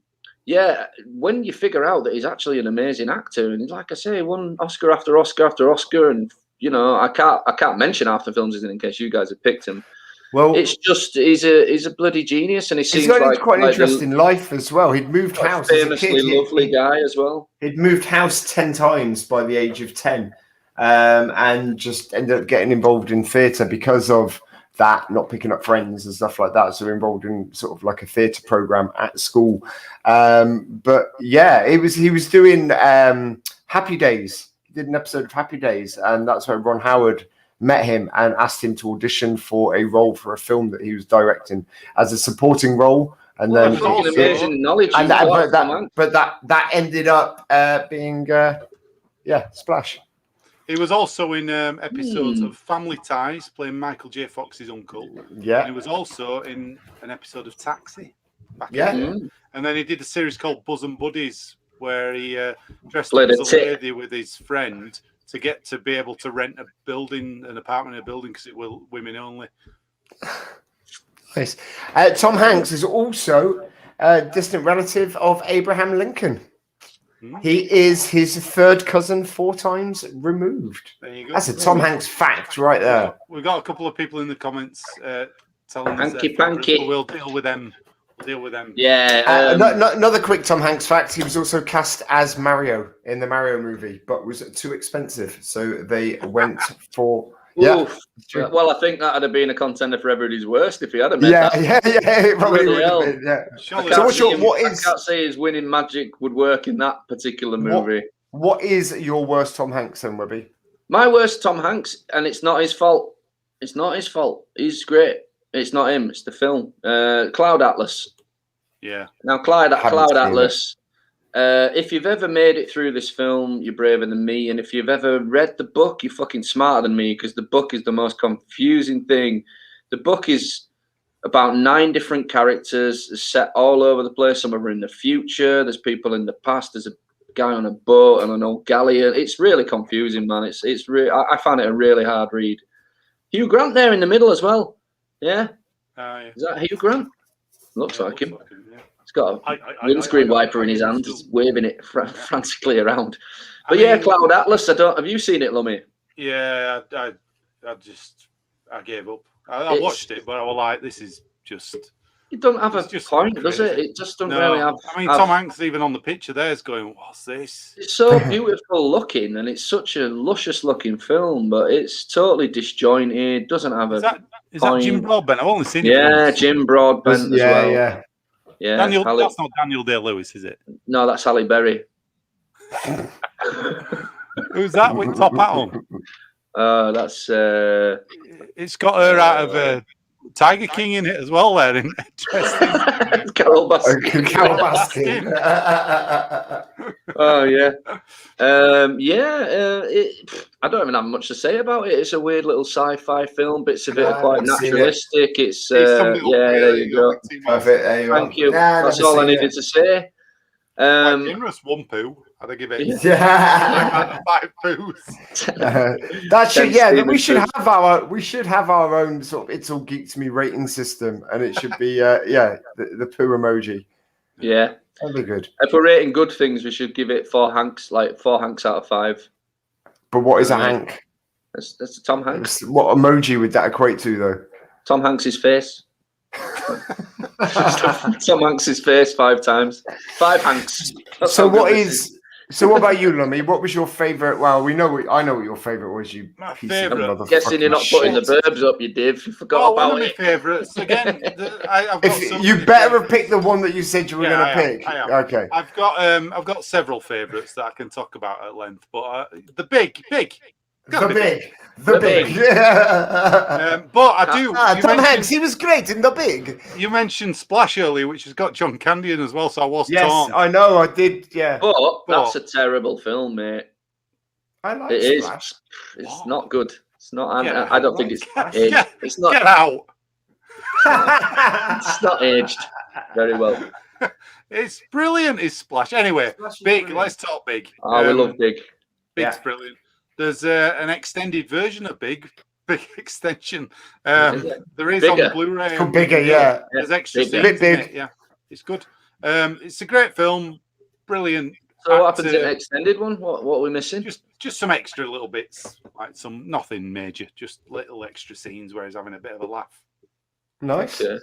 you figure out that he's actually an amazing actor, and like I say, won Oscar after Oscar after Oscar, and I can't mention half the films he's in case you guys have picked him. Well, it's just he's a bloody genius, and he's got quite an interesting life as well. He'd moved house. Famously lovely guy as well. He'd moved house 10 times by the age of 10. And just ended up getting involved in theatre because of that, not picking up friends and stuff like that. So involved in sort of like a theatre program at school. But yeah, he was doing Happy Days. He did an episode of Happy Days, and that's where Ron Howard met him and asked him to audition for a role for a film that he was directing as a supporting role. And then amazing knowledge. And that ended up being Splash. He was also in episodes of Family Ties, playing Michael J. Fox's uncle. Yeah. And he was also in an episode of Taxi. And then he did a series called Bosom Buddies, where he dressed up as a lady with his friend to get to be able to rent an apartment in a building, because it will women only. Nice. Tom Hanks is also a distant relative of Abraham Lincoln. He is his third cousin 4 times removed. There you go. That's a Tom Hanks fact right there. We've got a couple of people in the comments telling us we'll deal with them. Yeah. Another quick Tom Hanks fact: he was also cast as Mario in the Mario movie, but was too expensive, so they went for. Yeah. Well, I think that would have been a contender for everybody's worst if he had made that. Yeah, it probably would have been. Yeah. I can't say his winning magic would work in that particular movie. What is your worst Tom Hanks then, Webby? My worst Tom Hanks, and it's not his fault. It's not his fault. He's great. It's not him. It's the film. Cloud Atlas. Yeah. Now, Cloud Atlas. If you've ever made it through this film, you're braver than me. And if you've ever read the book, you're fucking smarter than me, because the book is the most confusing thing. The book is about 9 different characters set all over the place. Some are in the future. There's people in the past. There's a guy on a boat and an old galleon. It's really confusing, man. It's really. I find it a really hard read. Hugh Grant there in the middle as well. Yeah. Is that Hugh Grant? Looks like him. He's got a windscreen wiper in his hand, just waving it frantically around. But Cloud Atlas. Have you seen it, Lummy? Yeah, I gave up. I watched it, but I was like, this is just. It doesn't have a point, does it? It just doesn't really have. I mean, Tom Hanks, even on the picture there, is going, "What's this?" It's so beautiful looking, and it's such a luscious looking film, but it's totally disjointed. Doesn't have Is that Jim Broadbent? I've only seen it. Yeah, Jim Broadbent as well. Yeah. That's not Daniel Day-Lewis, is it? No, that's Halle Berry. Who's that with top hat on? That's. It's got her out of Tiger King in it as well. There, interesting. Carol Baskin. Oh yeah, I don't even have much to say about it. It's a weird little sci-fi film. Bits of it are quite naturalistic. It's there you go. Perfect. Thank you. That's all I needed to say. Generous 1 poo. I'd give it 5 poos. That should we should have our own sort of It's All Geek to Me rating system, and it should be the poo emoji. Yeah. That'd be good. If we're rating good things, we should give it 4 Hanks, like 4 Hanks out of 5. But what is a Hank? That's Tom Hanks. What emoji would that equate to, though? Tom Hanks's face. Tom Hanks's face 5 times. 5 Hanks. So what about you, Lummy? What was your favourite? Well, I know what your favourite was. You My piece favourite. of Guessing you're not putting the verbs up, you Dave. You forgot about one of my favourites. Again, I've got so you many better have picked the one that you said you were going to pick. I am. Okay. I've got several favourites that I can talk about at length, but the big. The big. Yeah. But I do. Tom Hanks, he was great in The Big. You mentioned Splash earlier, which has got John Candy in as well, so I was Yes, torn. I know, I did, yeah. But that's a terrible film, mate. I like it Splash. It's not good. It's not. Get I don't think it's aged. It's not. Get out. It's not aged very well. It's brilliant. Is Splash anyway? Splash Big. brilliant. Let's talk Big. We love Big. Big's brilliant. There's an extended version of Big extension. There is Bigger. on Blu-ray. Bigger, yeah. There's extra Bigger. scenes Big. in it. Yeah, it's good. It's a great film. Brilliant. So what happens in the extended one? What are we missing? Just some extra little bits, like nothing major, just little extra scenes where he's having a bit of a laugh. Nice. Okay.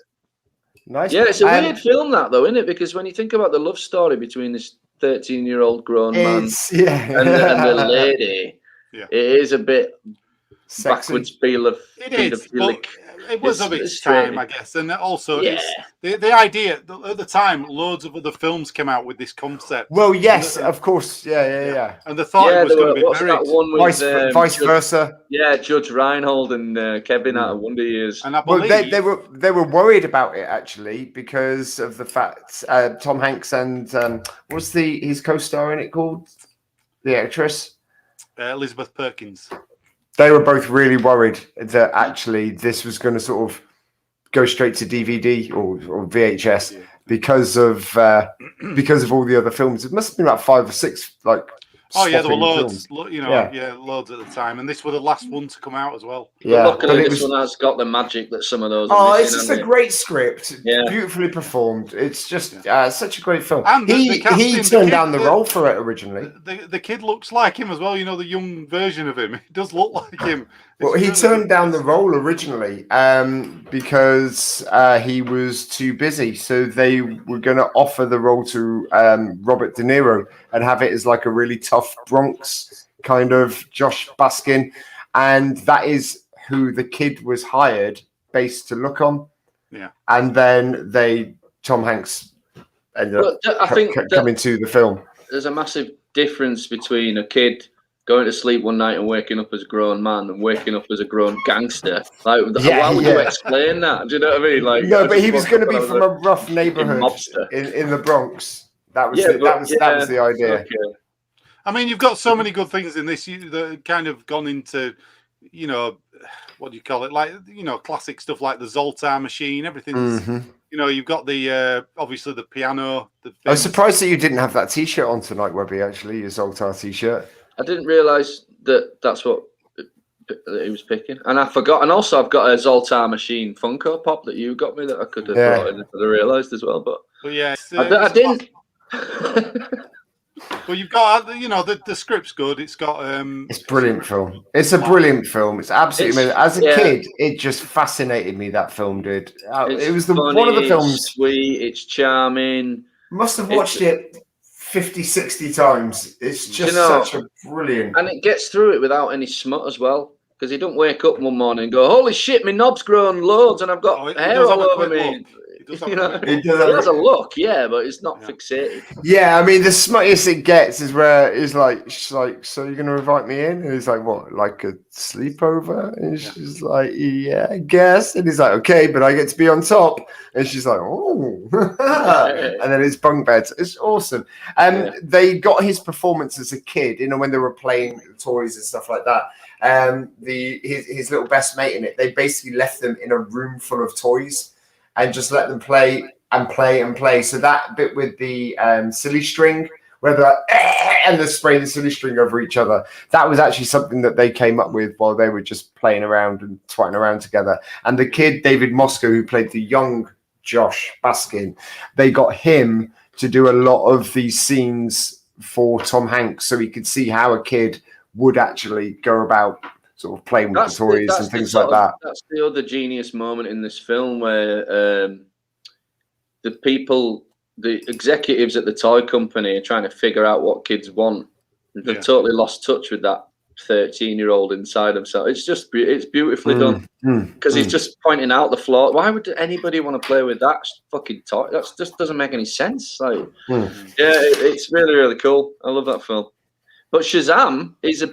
Nice. Yeah, it's a weird film, that though, isn't it? Because when you think about the love story between this 13-year-old grown man and the lady, it is a bit sexy. backwards feel of But it was of its time, I guess, and also Yeah. the idea at the time. Loads of other films came out with this concept. Well, yes, of course, yeah. And they thought it was going to be what's buried. that one with, Vice versa. Yeah, Judge Reinhold and Kevin out of Wonder Years. And I believe they were worried about it actually because of the fact Tom Hanks and what's his co-star in it called? The actress Elizabeth Perkins. They were both really worried that actually this was going to sort of go straight to DVD or VHS because of all the other films. It must have been about 5 or 6 like. Oh yeah, there were loads. Films. Loads at the time, and this was the last one to come out as well. Yeah, luckily this one has got the magic that some of those. It's just a great script, beautifully performed. It's just such a great film. And he turned down the role for it originally. The kid looks like him as well. You know, the young version of him. He does look like him. Well, he turned down the role originally because he was too busy. So they were going to offer the role to Robert De Niro and have it as like a really tough Bronx kind of Josh Baskin. And that is who the kid was hired based to look on. Yeah. And then Tom Hanks ended up coming to the film. There's a massive difference between a kid going to sleep one night and waking up as a grown man and waking up as a grown gangster. Like, how would you explain that? Do you know what I mean? Like, no, but he was going to be from a rough neighborhood in the Bronx. That was the idea. Okay. I mean, you've got so many good things in this that kind of gone into, you know, what do you call it? Like, you know, classic stuff like the Zoltar machine, everything's, you know, you've got the, obviously the piano. I was surprised that you didn't have that t-shirt on tonight, Webby, actually, your Zoltar t-shirt. I didn't realise that's what he was picking. And I forgot. And also I've got a Zoltar machine Funko Pop that you got me that I could have brought in if I realised as well. But yeah, I didn't. Well, you've got, you know, the script's good. It's got it's a brilliant film. It's a brilliant film. It's absolutely amazing. As a kid, it just fascinated me. That film did. It was funny, one of the films. It's sweet. It's charming. Must have watched it 50, 60 times. It's just such a brilliant. And it gets through it without any smut as well. Because he don't wake up one morning and go, holy shit, my knob's grown loads and I've got hair all over me. He has a look, but it's not fixated. Yeah, I mean, the smuttiest it gets is where she's like, so you're going to invite me in? And he's like, what, like a sleepover? And she's like, yeah, I guess. And he's like, okay, but I get to be on top. And she's like, oh. And then it's bunk beds. It's awesome. They got his performance as a kid, you know, when they were playing toys and stuff like that. His little best mate in it, they basically left them in a room full of toys and just let them play and play and play. So that bit with the silly string, where they're and they're spraying the silly string over each other, that was actually something that they came up with while they were just playing around and twatting around together. And the kid, David Moscow, who played the young Josh Baskin, they got him to do a lot of these scenes for Tom Hanks, so he could see how a kid would actually go about sort of playing with the toys and things like that. That's the other genius moment in this film where the executives at the toy company are trying to figure out what kids want. They've totally lost touch with that 13-year-old inside himself. It's beautifully done because he's just pointing out the flaw. Why would anybody want to play with that fucking toy? That just doesn't make any sense. Like, it's really, really cool. I love that film. But Shazam is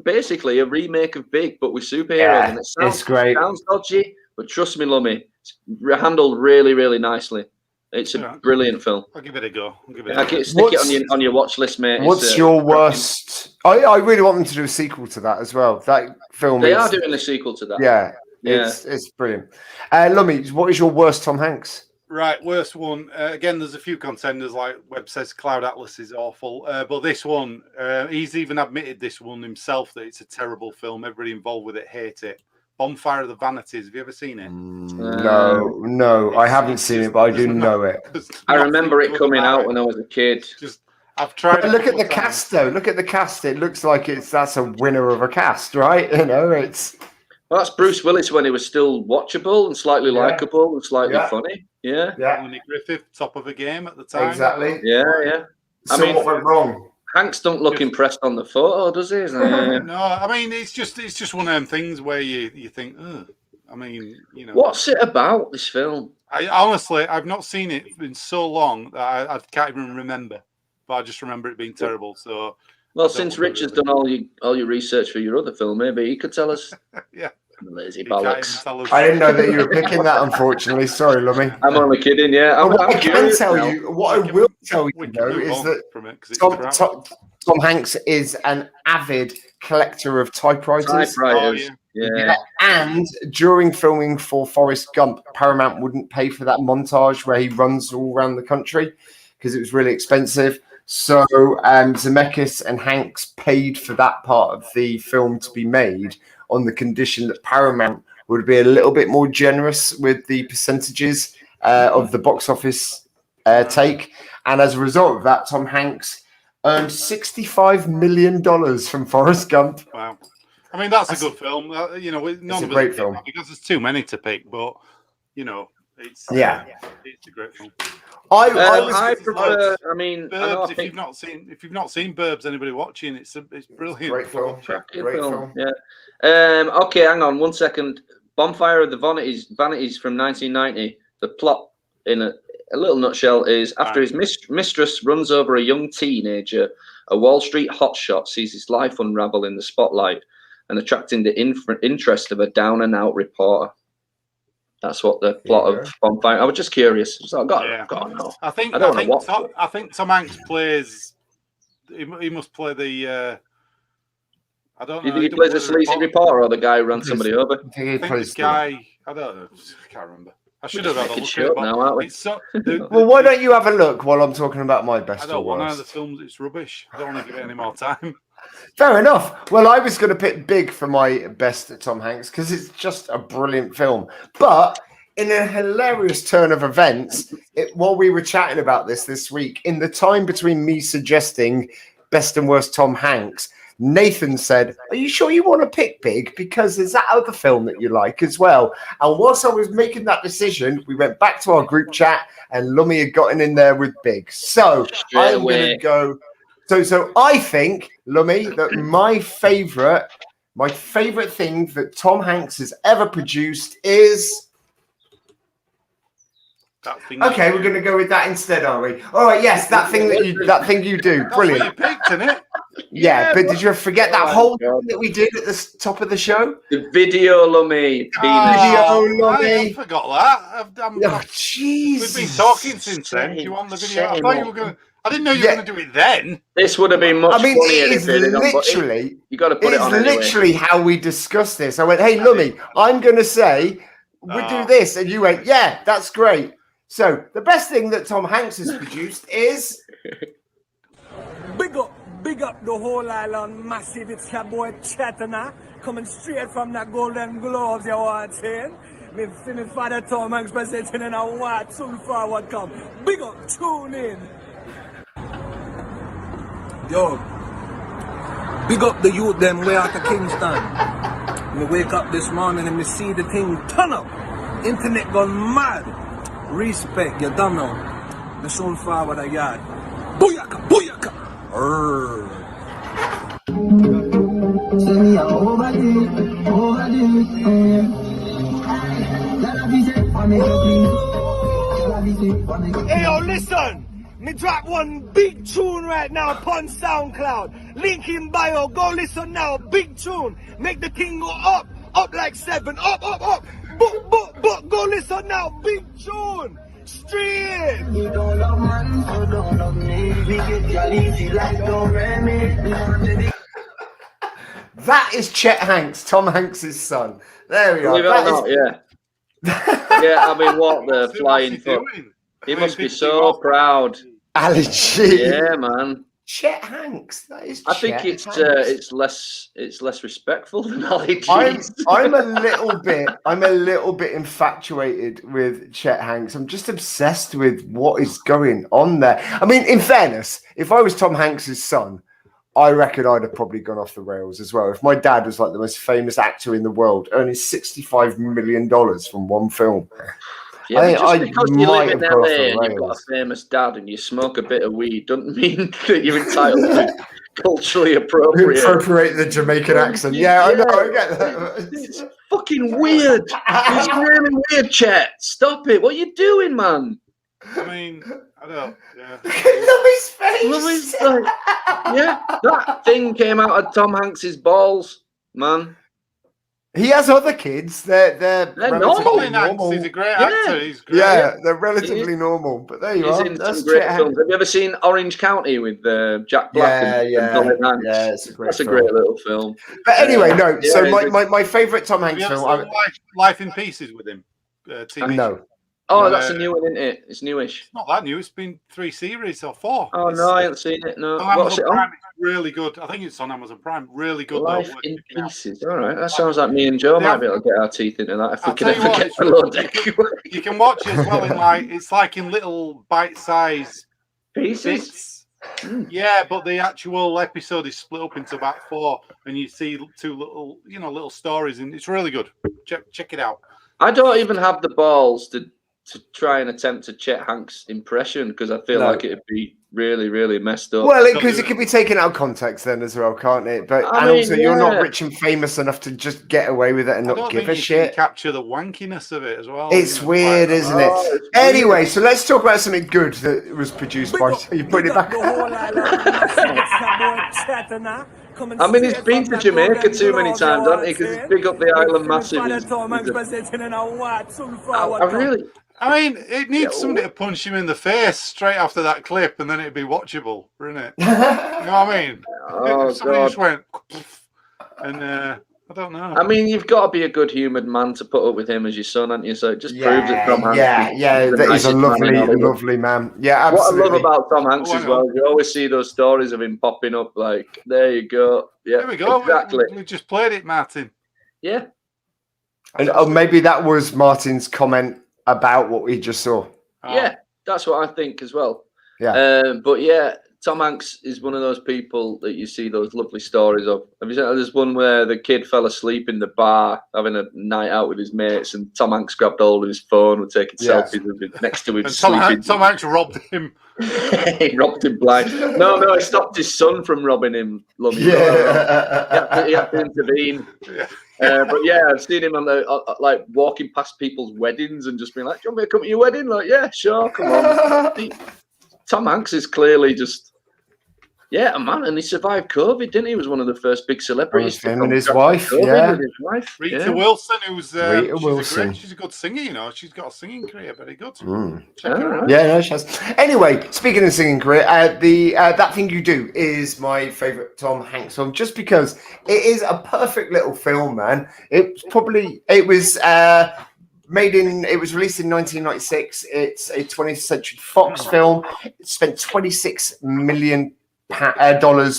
basically a remake of Big, but with superheroes. And it's great. It sounds dodgy, but trust me, Lummy, it's handled really, really nicely. It's a brilliant film. I'll give it a go. Stick it on your watch list, mate. What's your worst? I really want them to do a sequel to that as well. That film. They are doing a sequel to that. Yeah. It's brilliant. Lummy, what is your worst Tom Hanks? Right, worst one. Again, there's a few contenders. Like Webb says, Cloud Atlas is awful. But this one, he's even admitted this one himself that it's a terrible film. Everybody involved with it hate it. Bonfire of the Vanities. Have you ever seen it? No, I haven't seen it, but I do know it. I remember it coming out when I was a kid. I've tried. Look at the cast, though. Look at the cast. It looks like that's a winner of a cast, right? You know, it's. Well, that's Bruce Willis when he was still watchable and slightly likable and slightly funny. Yeah. Andy Griffith, top of the game at the time. Exactly. Yeah. So what went wrong? Hanks don't look impressed on the photo, does he? No, I mean it's just one of them things where you think, ugh. I mean, you know. What's it about, this film? I honestly, I've not seen it in so long that I can't even remember. But I just remember it being terrible. So, well, since Richard's done all your research for your other film, maybe he could tell us. Yeah. Lazy bollocks. I didn't know that you were picking that, unfortunately. Sorry, Lummy. I'm only kidding, yeah. What I will tell you, though, is that Tom Hanks is an avid collector of typewriters. And during filming for Forrest Gump, Paramount wouldn't pay for that montage where he runs all around the country because it was really expensive. So Zemeckis and Hanks paid for that part of the film to be made on the condition that Paramount would be a little bit more generous with the percentages of the box office take. And as a result of that, Tom Hanks earned $65 million from Forrest Gump. Wow. I mean, that's a good film. You know, it's a great film. Because there's too many to pick, but, you know, it's a great film. I prefer. I mean, Burbs. If you've not seen Burbs, anybody watching? It's brilliant. Great film. Great film. Yeah. Okay, hang on 1 second. Bonfire of the Vanities from 1990. The plot, in a little nutshell, is after his mistress runs over a young teenager, a Wall Street hotshot sees his life unravel in the spotlight and attracting the interest of a down-and-out reporter. That's what the plot of Bonfire. I was just curious. So I got to know. I think Tom Hanks plays. He must play the. I don't know. He plays a sleazy reporter or the guy who runs somebody over. I think this guy. I don't know. I can't remember. I should have had a look at it now, aren't we? Well, why don't you have a look while I'm talking about my best? I don't want to. The films. It's rubbish. I don't want to give it any more time. Fair enough. Well, I was going to pick Big for my best Tom Hanks because it's just a brilliant film. But in a hilarious turn of events, while we were chatting about this week, in the time between me suggesting best and worst Tom Hanks, Nathan said, "Are you sure you want to pick Big? Because there's that other film that you like as well." And whilst I was making that decision, we went back to our group chat and Lummy had gotten in there with Big. So I'm going to go... So I think, Lummy, that my favorite thing that Tom Hanks has ever produced is. Okay, we're going to go with that instead, are we? All right, yes, that thing you do, brilliant. That's what you picked, isn't it? Yeah, but did you forget that whole thing that we did at the top of the show? The video, Lummy. I forgot that. Oh, jeez. We've been talking since then. Do you want the video? I thought you were going to. I didn't know you were going to do it then. This would have been much funnier. It is literally. You got to put it on anyway. It's literally how we discussed this. I went, "Hey, Lummy, I'm going to say we do this," and you went, "Yeah, that's great." So the best thing that Tom Hanks has produced is. Big up the whole island, massive. It's your boy Chatana coming straight from the Golden Globes. You want saying? Me finish father Tom Hanks presenting in a white soon forward come. Big up, tune in. Yo, big up the youth them way out of Kingston. Me wake up this morning and me see the thing turn up. Internet gone mad. Respect, you don't know. Me soon forward a yard. Booyaka, booyaka. Hey yo, listen! Me drop one big tune right now upon SoundCloud. Link in bio, go listen now. Big tune. Make the thing go up, up like 7, up, up, up. But, go listen now. Big tune. Straight. You don't love man, so don't love me. We get you easy like don't me. That is Chet Hanks, Tom Hanks' son. There we are. Believe it or not, yeah. Yeah, I mean, what the flying foot. He must be so proud. Ali G. Yeah, man. Chet Hanks. That is. I think it's less respectful than Ali G. I'm a little bit infatuated with Chet Hanks. I'm just obsessed with what is going on there. I mean, in fairness, if I was Tom Hanks' son, I reckon I'd have probably gone off the rails as well. If my dad was like the most famous actor in the world, earning $65 million from one film. Yeah, just because you live in LA and you've got a famous dad and you smoke a bit of weed doesn't mean that you're entitled to culturally appropriate the Jamaican accent. Yeah, I know, I get that. It's fucking weird. It's really weird, Chet. Stop it. What are you doing, man? I mean, I don't. Yeah. Look his face. Look his, yeah, that thing came out of Tom Hanks's balls, man. He has other kids. They're normal. He's a great actor. He's great. Yeah, they're relatively normal. But there you are. In some great films. Have you ever seen Orange County with Jack Black? Yeah, it's a great. That's a great little film. But anyway, no. So my favorite Tom Hanks film. Life in Pieces with him. TV no. Oh, that's a new one, isn't it? It's newish. It's not that new. It's been 3 series or 4. Oh, no, I haven't seen it. No. What's it on? It's really good. I think it's on Amazon Prime. Really good. Life in Pieces. All right. That sounds like me and Joe might be able to get our teeth into that if we can ever get below deck. You can watch it as well in it's like in little bite-sized pieces. Yeah, but the actual episode is split up into about 4, and you see 2 little stories, and it's really good. Check it out. I don't even have the balls to try and attempt a Chet Hanks impression because I feel like it'd be really, really messed up. Well, because it could be taken out of context then as well, can't it? But also you're not rich and famous enough to just get away with it and not give a shit. Capture the wankiness of it as well. It's weird, isn't it? Anyway, so let's talk about something good that was produced by. You put it back. I mean, he's been to Jamaica too many times, hasn't he? Because he's big up the island massive. I mean, it needs somebody to punch him in the face straight after that clip, and then it'd be watchable, wouldn't it? You know what I mean? Oh, somebody God. just went, and I don't know. I mean, you've got to be a good-humoured man to put up with him as your son, haven't you? So it just proves that Tom Hanks. That he's a lovely man. Yeah, absolutely. What I love about Tom Hanks as well, you always see those stories of him popping up. Like, there you go. Yeah, there we go. Exactly. We just played it, Martin. Yeah. And maybe that was Martin's comment about what we just saw. Yeah, that's what I think as well. Yeah. But yeah, Tom Hanks is one of those people that you see those lovely stories of. Have you seen there's one where the kid fell asleep in the bar having a night out with his mates, and Tom Hanks grabbed hold of his phone and taking selfies with him next to him. And Tom Hanks robbed him. He robbed him blind. No, he stopped his son from robbing him. He had to intervene. Yeah. But yeah, I've seen him on like walking past people's weddings and just being like, "Do you want me to come to your wedding?" Like, yeah, sure, come on. Tom Hanks is clearly just, a man, and he survived COVID, didn't he? He was one of the first big celebrities. Him and his wife, Rita Wilson, who's Rita Wilson. She's a good singer, you know. She's got a singing career, very good. Yeah, she has. Anyway, speaking of singing career, That Thing You Do is my favourite Tom Hanks song, just because it is a perfect little film, man. It was released in 1996. It's a 20th Century Fox film. It spent $26 million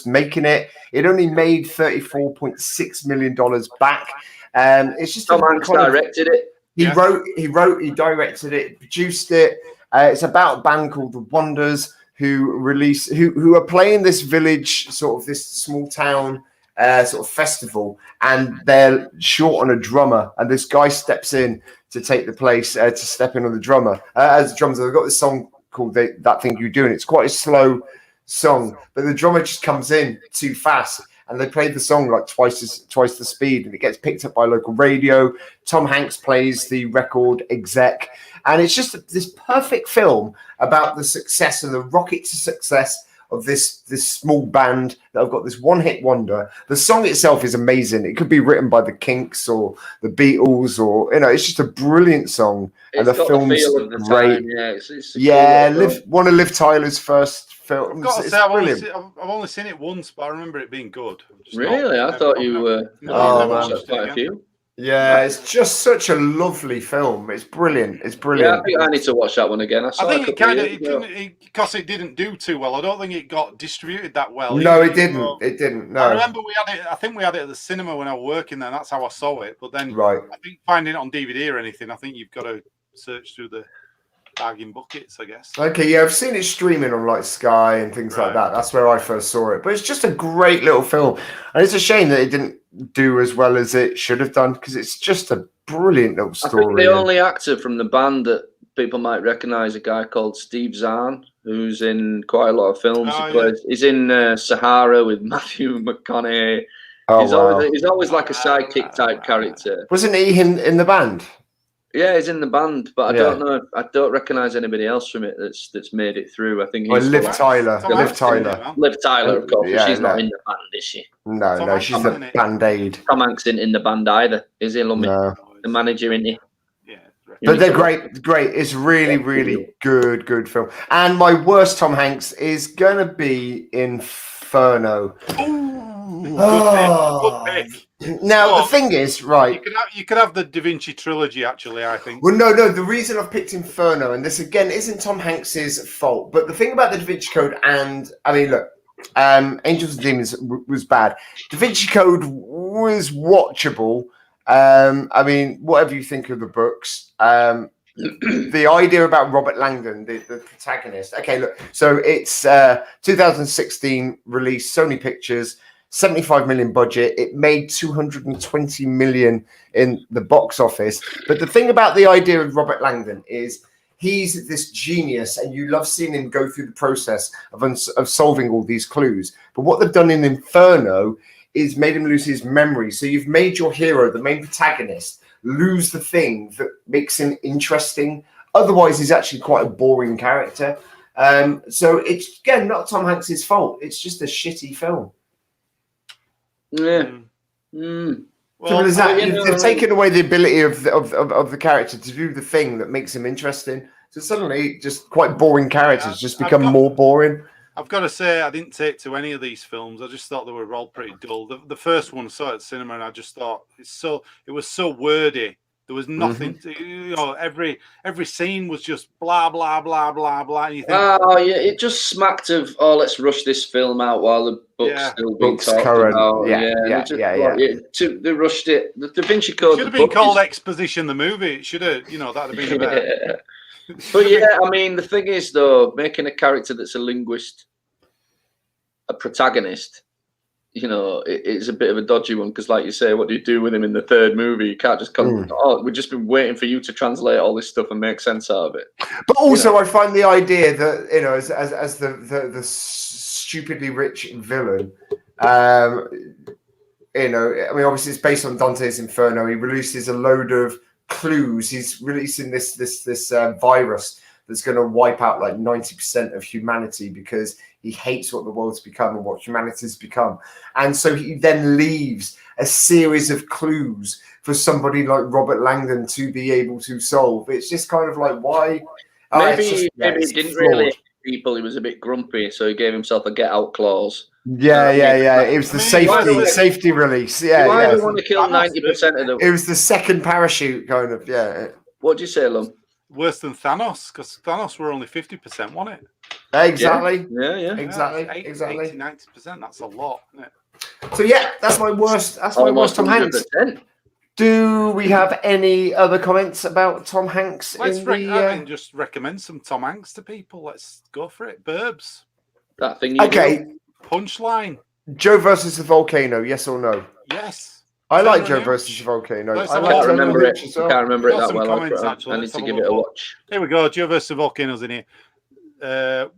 making it. It only made $34.6 million back. It's just Tom Hanks directed it. He wrote, he directed it, produced it. It's about a band called the Wonders who are playing this village, sort of this small town sort of festival, and they're short on a drummer, and this guy steps in to take the place, to step in on the drummer as a drummer. They've got this song called That Thing You Do, and it's quite a slow song, but the drummer just comes in too fast. And they played the song like twice the speed, and it gets picked up by local radio. Tom Hanks plays the record exec, and it's just this perfect film about the success and the rocket to success of this small band that have got this one-hit wonder. The song itself is amazing. It could be written by the Kinks or the Beatles, or it's just a brilliant song. And the film's great. One of Liv Tyler's first films. I've got to say, I've only seen it once, but I remember it being good. Really? I thought you were. Watched quite a few. Yeah, it's just such a lovely film. It's brilliant. It's brilliant. Yeah, I think I need to watch that one again. I think it kind of because it didn't do too well. I don't think it got distributed that well. No, it didn't. It didn't. No. I remember we had it. I think we had it at the cinema when I was working there. And that's how I saw it. But then, I think finding it on DVD or anything, I think you've got to search through the bagging buckets, I guess. Okay, yeah, I've seen it streaming on like Sky and things like that. That's where I first saw it. But it's just a great little film, and it's a shame that it didn't do as well as it should have done, because it's just a brilliant little story. I think the only actor from the band that people might recognise, a guy called Steve Zahn, who's in quite a lot of films. He's in Sahara with Matthew McConaughey. He's always like a sidekick type character. Wasn't he in the band? Yeah, he's in the band, but I don't know. I don't recognise anybody else from it that's made it through. I think he's Liv Tyler. Liv Tyler, of course. She's not in the band, is she? No, she's the Band-Aid. Tom Hanks isn't in the band either, is he? No. The manager, isn't he? Yeah. But they're great. It's really, really good film. And my worst Tom Hanks is gonna be Inferno. Good pick. Now the thing is, you could have the Da Vinci trilogy. Actually, I think. Well, no. The reason I've picked Inferno, and this again isn't Tom Hanks's fault, but the thing about the Da Vinci Code, and I mean, look, Angels and Demons was bad. Da Vinci Code was watchable. I mean, whatever you think of the books, the idea about Robert Langdon, the protagonist. Okay, look. So it's 2016 release, Sony Pictures. 75 million budget. It made 220 million in the box office. But the thing about the idea of Robert Langdon is he's this genius, and you love seeing him go through the process of solving all these clues. But what they've done in Inferno is made him lose his memory. So you've made your hero, the main protagonist, lose the thing that makes him interesting. Otherwise, he's actually quite a boring character. So it's, again, not Tom Hanks's fault. It's just a shitty film. Yeah. Well, they've taken away the ability of the character to do the thing that makes him interesting. So suddenly, just quite boring characters just become more boring. I've got to say, I didn't take to any of these films. I just thought they were all pretty dull. The first one I saw at cinema, and I just thought it was so wordy. There was nothing to, every scene was just blah, blah, blah, blah, blah. And you think, it just smacked of, let's rush this film out while the book's still being talked current. about. They rushed it. The Da Vinci Code should have been called Exposition the Movie. It should have, that'd have been better. But I mean, the thing is, though, making a character that's a linguist a protagonist, it's a bit of a dodgy one, because, like you say, what do you do with him in the third movie? You can't just come. We've just been waiting for you to translate all this stuff and make sense out of it. But also, I find the idea that as the stupidly rich villain, I mean, obviously it's based on Dante's Inferno. He releases a load of clues. He's releasing this virus that's going to wipe out like 90% of humanity, because he hates what the world's become and what humanity's become. And so he then leaves a series of clues for somebody like Robert Langdon to be able to solve. It's just kind of like, why? Maybe he didn't really hate people. He was a bit grumpy, so he gave himself a get out clause. Yeah. It was the safety release. Yeah. Why do you want to kill 90% of them? It was the second parachute kind of. Yeah. What do you say, Lumb? Worse than Thanos, because Thanos were only 50%, wasn't it? Exactly. Yeah. Exactly. 80-90%. That's a lot, isn't it? So yeah, that's my worst. That's my worst Tom Hanks. Do we have any other comments about Tom Hanks? I think just recommend some Tom Hanks to people. Let's go for it. Burbs. That thing you do. Punchline. Joe versus the volcano, yes or no? Yes. I like Joe versus the volcano. I can't remember it. I can't remember it that well. I need to give it a watch. Here we go. Joe versus the volcano's in here.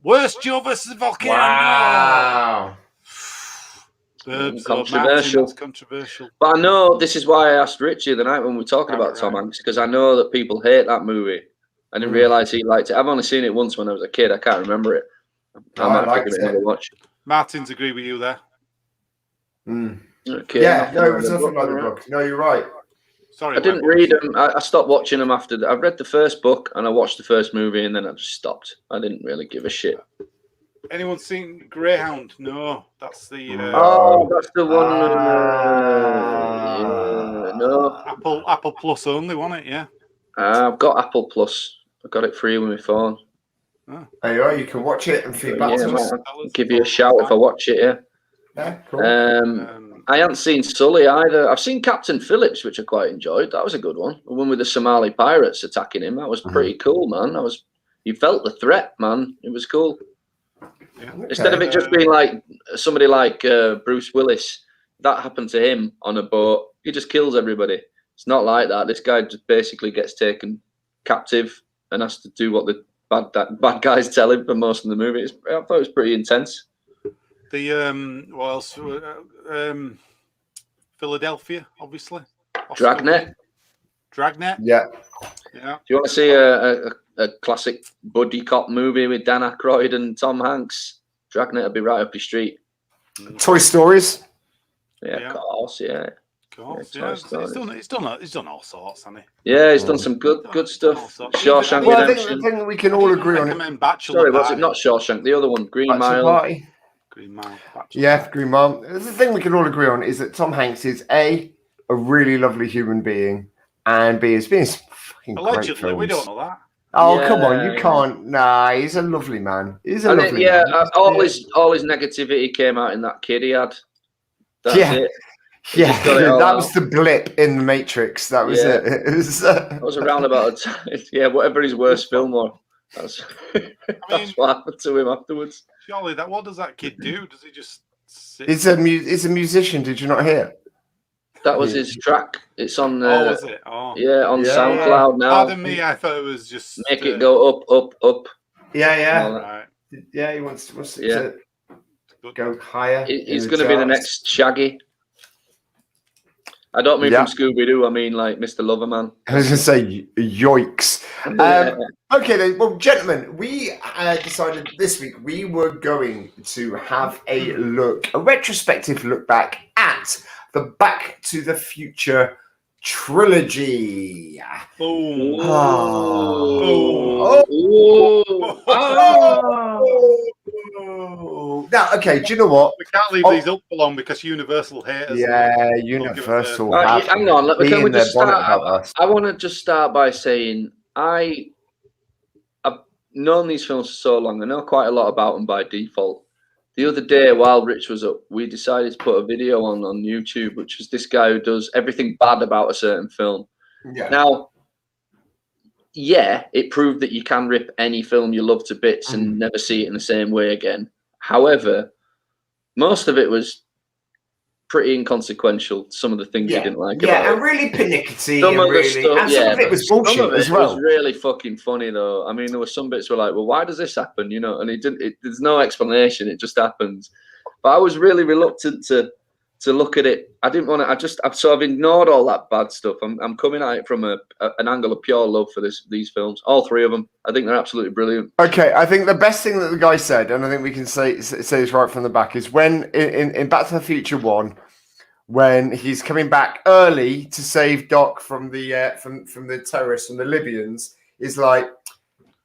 Worst Joe versus the volcano. Wow. Controversial. But I know this is why I asked Richie the night when we were talking about Tom Hanks, because I know that people hate that movie. I didn't realise he liked it. I've only seen it once when I was a kid. I can't remember it. I might give it another watch. Martin's agree with you there. Okay, yeah, no, it was nothing like the book. No, you're right. Sorry, I didn't read them. I stopped watching them after. I read the first book and I watched the first movie, and then I just stopped. I didn't really give a shit. Anyone seen Greyhound? No, that's the. That's the one. No. Apple Plus only, wasn't it? Yeah. I've got Apple Plus. I got it free with my phone. Oh. There you are. You can watch it and feedback to us. I'll give you a shout if I watch it. Yeah, cool. I haven't seen Sully either. I've seen Captain Phillips, which I quite enjoyed. That was a good one. The one with the Somali pirates attacking him. That was pretty cool, man. You felt the threat, man. It was cool. Yeah. Instead of it just being like somebody like Bruce Willis, that happened to him on a boat. He just kills everybody. It's not like that. This guy just basically gets taken captive and has to do what the bad guys tell him for most of the movie. I thought it was pretty intense. The what else? Philadelphia, obviously. Dragnet. Yeah. Do you want to see a classic buddy cop movie with Dan Aykroyd and Tom Hanks? Dragnet would be right up your street. Toy Stories. Yeah, of course. Yeah. He's done all sorts, hasn't he? Yeah, he's done some good stuff. Shawshank Well, I Redemption. think we can all agree on it. Sorry, was it not Shawshank? The other one, Green Mile. Green Mile. Yeah, Green Mile. The thing we can all agree on is that Tom Hanks is a really lovely human being, and B is being fucking allegedly. Great films. We don't know that. Oh, come on, you can't. Nah, he's a lovely man. He's a lovely man. All his negativity came out in that kid he had. That's it. Yeah, that was the blip in the Matrix. That was it. That was around about a time. Yeah, whatever his worst film was. That's what happened to him afterwards. Surely, what does that kid do? Does he just sit? He's a musician. Did you not hear? That was his track. It's on. Was it? Oh. Yeah, on SoundCloud now. Pardon me, I thought it was just make it go up. Yeah. Right. Yeah, he wants to go higher. He's going to be the next Shaggy. I don't mean from Scooby-Doo. I mean like Mr. Loverman. I was going to say yoiks. Okay then. Well, gentlemen, we decided this week we were going to have a retrospective look back at the Back to the Future trilogy. Boom. Now, okay, do you know what? We can't leave these up for long because Universal hate us. Yeah, Universal. Hang on, can we just start? I want to just start by saying I've known these films for so long. I know quite a lot about them by default. The other day, while Rich was up, we decided to put a video on YouTube, which was this guy who does everything bad about a certain film. Yeah. Now, it proved that you can rip any film you love to bits and never see it in the same way again. However, most of it was pretty inconsequential. Some of the things you didn't like about it. And really pernickety. Some of it was bullshit as well. It was really fucking funny though. I mean, there were some bits were like, well, why does this happen? You know, and there's no explanation. It just happens. But I was really reluctant to look at it. I didn't want to. I've ignored all that bad stuff. I'm coming at it from an angle of pure love for these films. All three of them. I think they're absolutely brilliant. Okay, I think the best thing that the guy said, and I think we can say this right from the back, is when in Back to the Future 1, when he's coming back early to save Doc from the from the terrorists and the Libyans, is like,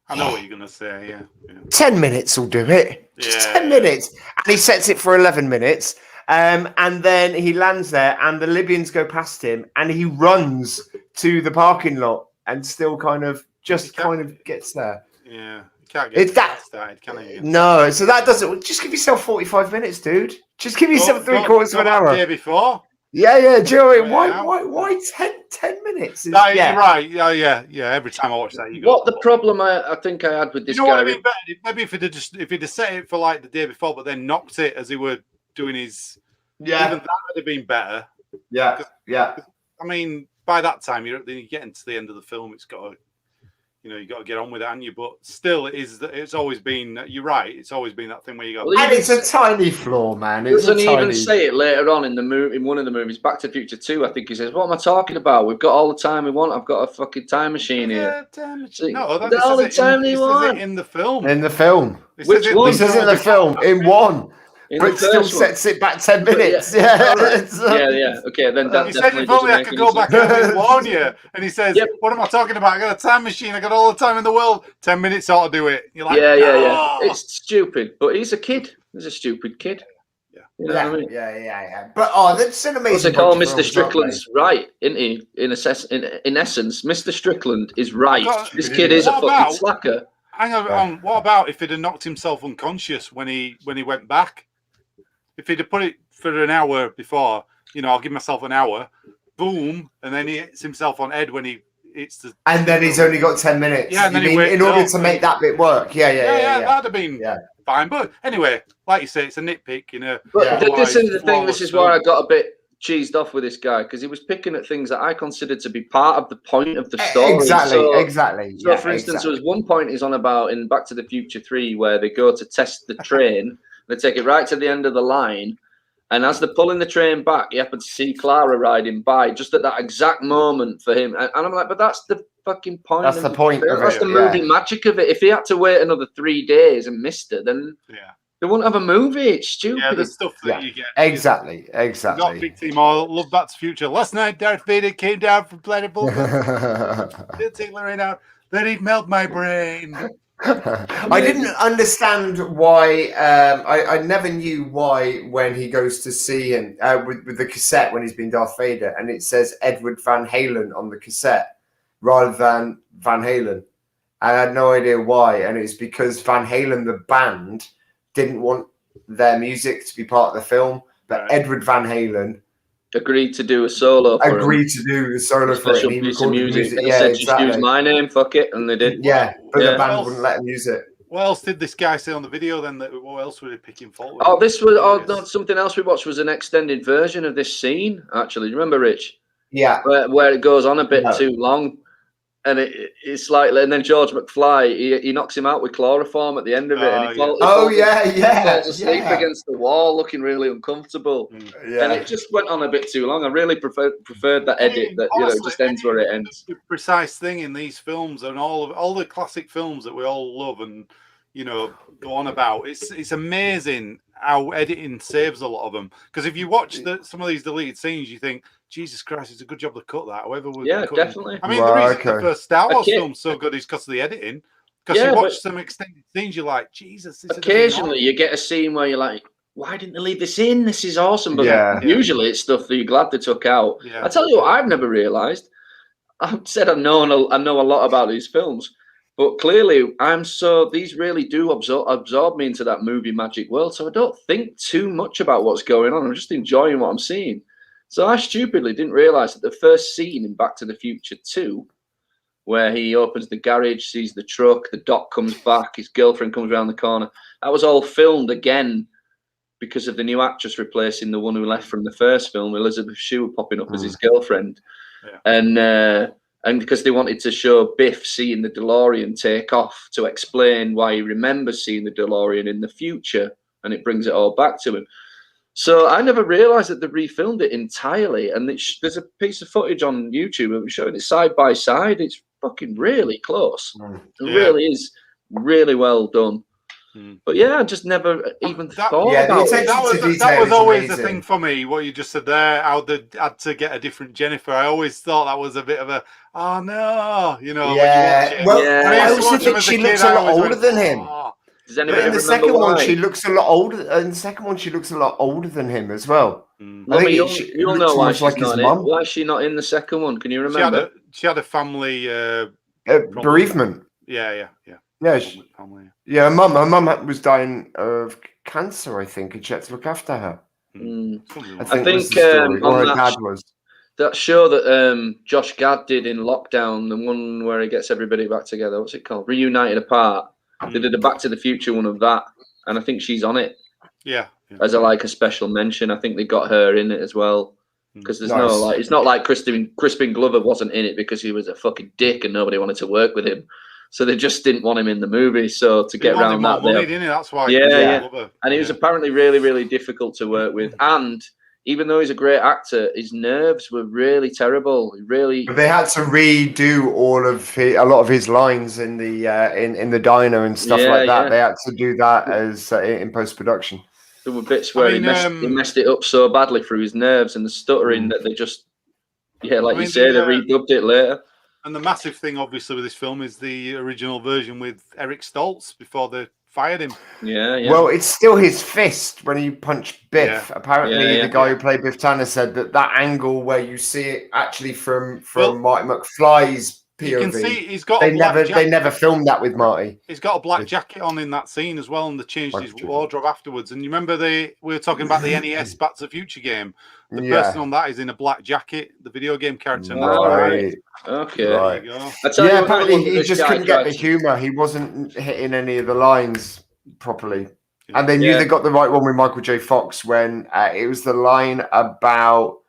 I know what you're gonna say. Yeah. 10 minutes will do it. Just 10 minutes, and he sets it for 11 minutes. And then he lands there, and the Libyans go past him, and he runs to the parking lot, and still kind of gets there. Yeah, you can't get started, can you? No, so that doesn't. Just give yourself 45 minutes, dude. Just give yourself 3/4 of an hour. Day before. Yeah. Joey, Yeah. why 10 minutes? You're right. Yeah. Every time I watch that, you go. What the problem I think I had with this You know guy? what I mean? Better, maybe if he'd have set it for like the day before, but then knocked it as he were doing his. Yeah. Even that would have been better. Yeah. I mean, by that time, you're getting to the end of the film. It's got to, you got to get on with it, haven't you? But still, it's always been. You're right. It's always been that thing where you go. And it's a tiny flaw, man. He doesn't even say it later on in the movie. In one of the movies, Back to the Future 2, I think he says, "What am I talking about? We've got all the time we want. I've got a fucking time machine here." Time machine. No, all the time they want in the film. In the film. Which one? This is in the film. In one. But still sets it back 10 minutes. Yeah. Okay, then that he said if only I could go back and warn you. And he says, "What am I talking about? I got a time machine. I got all the time in the world. 10 minutes ought to do it." You're like, yeah. It's stupid, but he's a kid. He's a stupid kid. Yeah. You know what I mean? Yeah. But that's an amazing. What's they call Mr. Strickland's right, isn't he? In essence, Mr. Strickland is right. This kid is a fucking slacker. Hang on. What about if he'd have knocked himself unconscious when he went back? If he'd have put it for an hour before, I'll give myself an hour, boom, and then he hits himself on Ed when he hits the. And then he's only got 10 minutes. Yeah, and then in order to make that bit work. Yeah. That'd have been fine. But anyway, like you say, it's a nitpick, But this is the thing. This is why I got a bit cheesed off with this guy, because he was picking at things that I considered to be part of the point of the story. Exactly. So, for instance, there was one point he's on about in Back to the Future 3 where they go to test the train. They take it right to the end of the line, and as they're pulling the train back, you happen to see Clara riding by just at that exact moment for him. And I'm like, but that's the fucking point. That's the point. That's the movie magic of it. If he had to wait another 3 days and missed it, then they wouldn't have a movie. It's stupid. Yeah, the stuff that you get. Exactly. Got Big Team all love Back to the Future. Last night, Darth Vader came down from Planet Vulcan. Did take Lorraine out. Then he'd melt my brain. I didn't understand why. I never knew why when he goes to see him with the cassette when he's been Darth Vader, and it says Edward Van Halen on the cassette rather than Van Halen. I had no idea why, and it's because Van Halen, the band, didn't want their music to be part of the film, but Edward Van Halen agreed to do a solo. Agreed to do the solo for it. And he recorded music. Yeah, said, just use my name, fuck it, and they did. Yeah, but the band wouldn't let him use it. What else did this guy say on the video then? What else were they picking fault with? Oh, this was no, something else we watched was an extended version of this scene. Actually, remember, Rich? Yeah, where it goes on a bit too long. And it's like, and then George McFly, he knocks him out with chloroform at the end of it. And he falls asleep against the wall, looking really uncomfortable. Yeah. And it just went on a bit too long. I really preferred that edit that honestly, it just ends where it ends. The precise thing in these films and all the classic films that we all love and go on about. It's amazing how editing saves a lot of them. Because if you watch some of these deleted scenes, you think, Jesus Christ, it's a good job to cut that. However, definitely. I mean, the reason the first Star Wars film's so good is because of the editing. Because you watch some extended scenes, you're like, Jesus. Occasionally, you get a scene where you're like, why didn't they leave this in? This is awesome. But usually, it's stuff that you're glad they took out. Yeah. I tell you what, I've never realised. I've said I know a lot about these films, but clearly, these really do absorb me into that movie magic world. So I don't think too much about what's going on. I'm just enjoying what I'm seeing. So I stupidly didn't realise that the first scene in Back to the Future 2, where he opens the garage, sees the truck, the doc comes back, his girlfriend comes around the corner, that was all filmed again because of the new actress replacing the one who left from the first film, Elizabeth Shue popping up as his girlfriend. Yeah. And because they wanted to show Biff seeing the DeLorean take off to explain why he remembers seeing the DeLorean in the future, and it brings it all back to him. So I never realised that they refilmed it entirely, and there's a piece of footage on YouTube of showing it side by side. It's fucking really close. It really is really well done. But yeah, I just never even thought about it. That was always the thing for me, what you just said there, how they had to get a different Jennifer. I always thought that was a bit of a, oh no, Yeah, I also think she looks a lot older than him. Does anybody in the second one, she looks a lot older. In the second one, she looks a lot older than him as well. I think you'll know why she's not in. Why is she not in the second one? Can you remember? She had a family bereavement. Yeah. Yeah, her mum was dying of cancer, I think, and she had to look after her. I think that show that Josh Gad did in lockdown, the one where he gets everybody back together. What's it called? Reunited Apart. They did a Back to the Future one of that, and I think she's on it. Yeah. As a special mention. I think they got her in it as well. Because there's no it's not like Crispin Glover wasn't in it because he was a fucking dick and nobody wanted to work with him. So they just didn't want him in the movie. So to get around that, that's why. Yeah. And he was apparently really, really difficult to work with. And even though he's a great actor, his nerves were really terrible. They had to redo a lot of his lines in the in the diner and stuff like that. They had to do that as in post production. There were bits where he messed it up so badly through his nerves and the stuttering that they just, you say, they redubbed it later. And the massive thing, obviously, with this film is the original version with Eric Stoltz before they fired him. Yeah. Well, it's still his fist when he punched Biff. Yeah. Apparently, the guy who played Biff Tanner said that angle where you see it actually from Marty McFly's POV. You can see he's got they never filmed that with Marty. He's got a black jacket on in that scene as well, and they changed his wardrobe afterwards. And you remember we were talking about the NES Back to the Future game. The person on that is in a black jacket, the video game character. Right. Okay. Right. Apparently he just couldn't get the humour. He wasn't hitting any of the lines properly. And they knew they got the right one with Michael J. Fox when it was the line about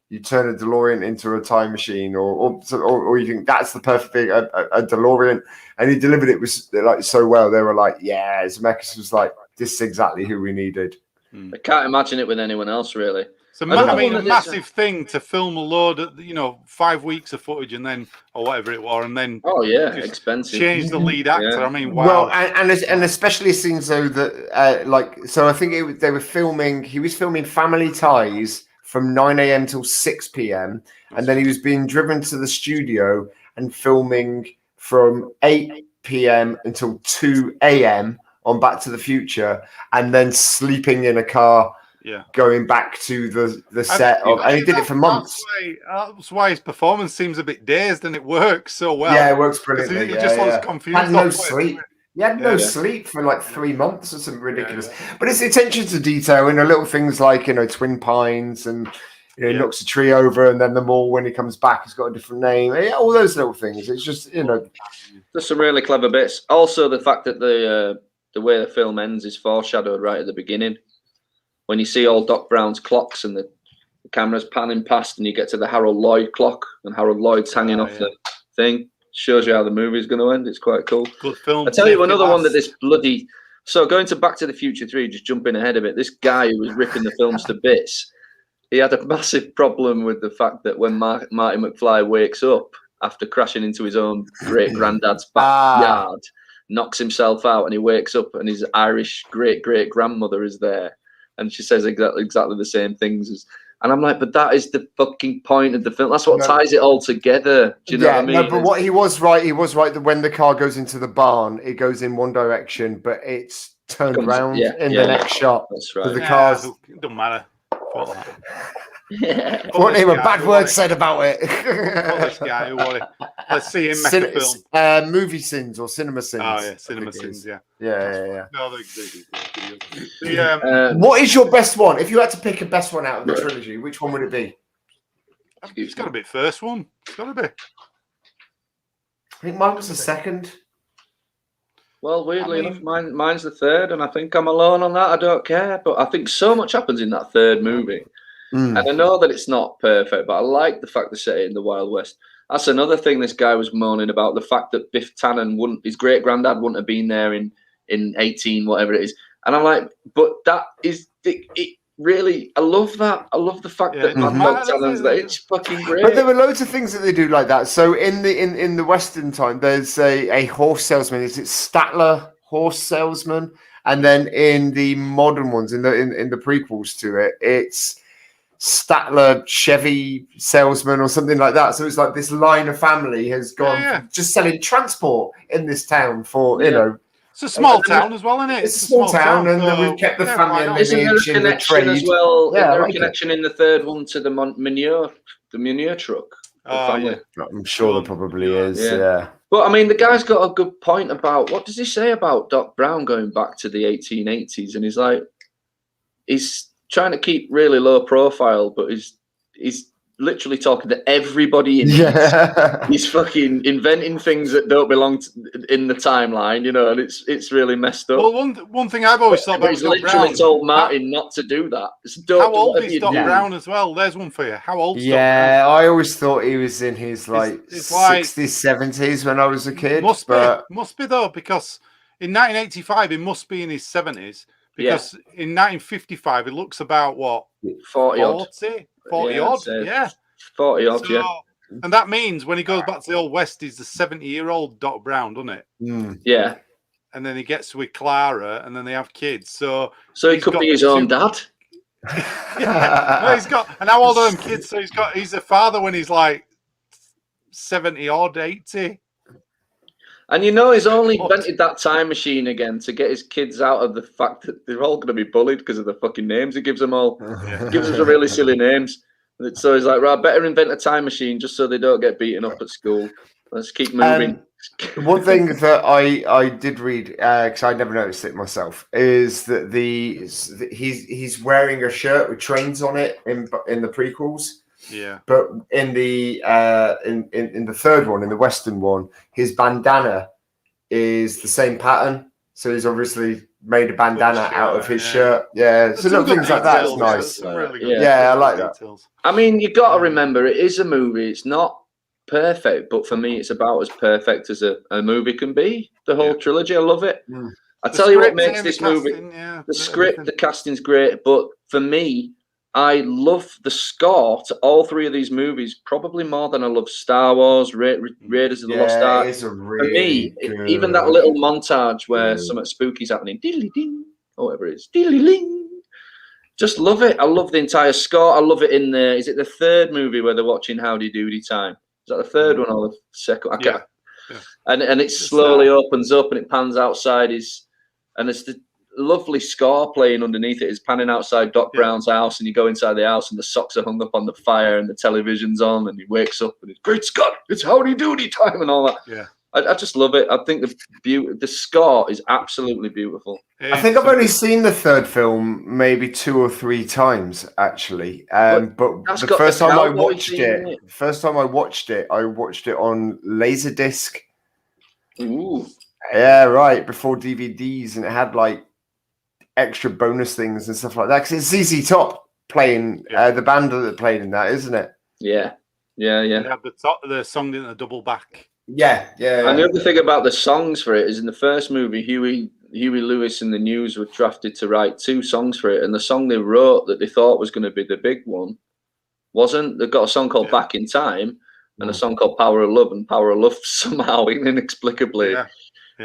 you turn a DeLorean into a time machine, or you think that's the perfect thing, a DeLorean, and he delivered it so well. They were like, yeah, Zemeckis was like, this is exactly who we needed. I can't imagine it with anyone else, really. So a massive thing to film a load of 5 weeks of footage and then or whatever it was, and then expensive. Change the lead actor. Yeah. I mean, wow. Well, and especially since though that so I think they were filming. He was filming Family Ties from 9 a.m. till 6 p.m. And then he was being driven to the studio and filming from 8 p.m. until 2 a.m. on Back to the Future, and then sleeping in a car going back to the set of, and he did it for months. That's why his performance seems a bit dazed, and it works so well. Yeah, it works brilliantly. He just looks confused. Had no sleep. He had no sleep for like 3 months or something ridiculous. But it's the attention to detail in the little things like, Twin Pines, and he knocks a tree over, and then the mall when he comes back, he's got a different name. All those little things. It's just, There's some really clever bits. Also, the fact that the way the film ends is foreshadowed right at the beginning. When you see all Doc Brown's clocks and the camera's panning past, and you get to the Harold Lloyd clock, and Harold Lloyd's hanging off the thing. Shows you how the movie's going to end. It's quite cool. Good film. I tell you another one that this bloody... So going to Back to the Future 3, just jumping ahead of it, this guy who was ripping the films to bits, he had a massive problem with the fact that when Marty McFly wakes up after crashing into his own great-granddad's backyard, knocks himself out, and he wakes up and his Irish great-great-grandmother is there. And she says exactly the same things as... And I'm like, but that is the fucking point of the film. That's what ties it all together. Do you know what I mean? No, but what he was right that when the car goes into the barn, it goes in one direction, but it's turned around in the next shot. That's right. The cars don't matter. What a bad word said about it. This guy, let's see him make a film. Movie sins or cinema sins. Oh yeah, cinema sins. Yeah. No, what is your best one? If you had to pick a best one out of the trilogy, which one would it be? It's got to be first one. It's got to be. I think mine was the second. Well, weirdly enough, mine's the third, and I think I'm alone on that. I don't care, but I think so much happens in that third movie. And I know that it's not perfect, but I like the fact they set it in the Wild West. That's another thing this guy was moaning about, the fact that Biff Tannen his great-granddad wouldn't have been there in 18, whatever it is. And I'm like, but that is, it really, I love that. I love the fact that Biff Tannen's there. It's fucking great. But there were loads of things that they do like that. So in the Western time, there's a horse salesman. Is it Statler horse salesman? And then in the modern ones, in the prequels to it, it's Statler Chevy salesman or something like that. So it's like this line of family has gone just selling transport in this town for It's a small town as well, isn't it? It's a small town, and we've kept the family and lineage in the trade as well. Yeah, a connection in the third one to the manure truck. I'm sure there probably is. Yeah. But I mean, the guy's got a good point about what does he say about Doc Brown going back to the 1880s, and he's like, he's trying to keep really low profile, but he's literally talking to everybody in he's fucking inventing things that don't belong in the timeline, you know, and it's really messed up. Well, one thing I've always thought about he's literally told Martin not to do that. How old is Doc Brown as well? There's one for you. How old? Yeah, I always thought he was in his like 60s, 70s when I was a kid. Must be though, because in 1985 he must be in his 70s. Because in 1955 it looks about what 40 odd. 40 odd, yeah. 40 odd, yeah. And that means when he goes back to the Old West, he's the 70-year-old Doc Brown, doesn't it? Yeah. And then he gets with Clara, and then they have kids. So he could be his own dad. No, he's got. And how old are them kids? So he's a father when he's like 70 odd, 80. And you know, he's only invented that time machine again to get his kids out of the fact that they're all going to be bullied because of the fucking names he gives them all. He gives them some really silly names. So he's like, right, better invent a time machine just so they don't get beaten up at school. Let's keep moving. One thing that I did read, because I never noticed it myself, is that he's wearing a shirt with trains on it in the prequels. Yeah. But in the in the third one, in the Western one, his bandana is the same pattern. So he's obviously made a bandana out of his shirt. Yeah. So little things like that is nice. Really I like that. I mean, you've got to remember, it is a movie. It's not perfect, but for me, it's about as perfect as a movie can be. The whole trilogy, I love it. I tell you what makes this movie, the script, the casting's great, but for me, I love the score to all three of these movies probably more than I love Star Wars, Raiders of the Lost Ark. For me, even that little montage where something spooky's happening, diddly ding, or whatever it is, diddly ling. Just love it. I love the entire score. I love it in the. Is it the third movie where they're watching Howdy Doody Time? Is that the third one or the second? I can't. Yeah. And it slowly opens up and it pans outside and it's the lovely score playing underneath it. Is panning outside Doc Brown's house, and you go inside the house and the socks are hung up on the fire and the television's on, and he wakes up and it's Great Scott, it's Howdy Doody time and all that. Yeah. I just love it. I think the score is absolutely beautiful. I think I've only seen the third film maybe 2 or 3 times actually. But the first time I watched it, I watched it on Laserdisc. Ooh. Yeah, right, before DVDs, and it had like extra bonus things and stuff like that. Because it's ZZ Top playing the band that played in that, isn't it? Yeah. They have the song in the double back. Yeah. And the other thing about the songs for it is in the first movie, Huey Lewis and the News were drafted to write 2 songs for it, and the song they wrote that they thought was going to be the big one wasn't. They've got a song called Back in Time and a song called Power of Love, and Power of Love somehow inexplicably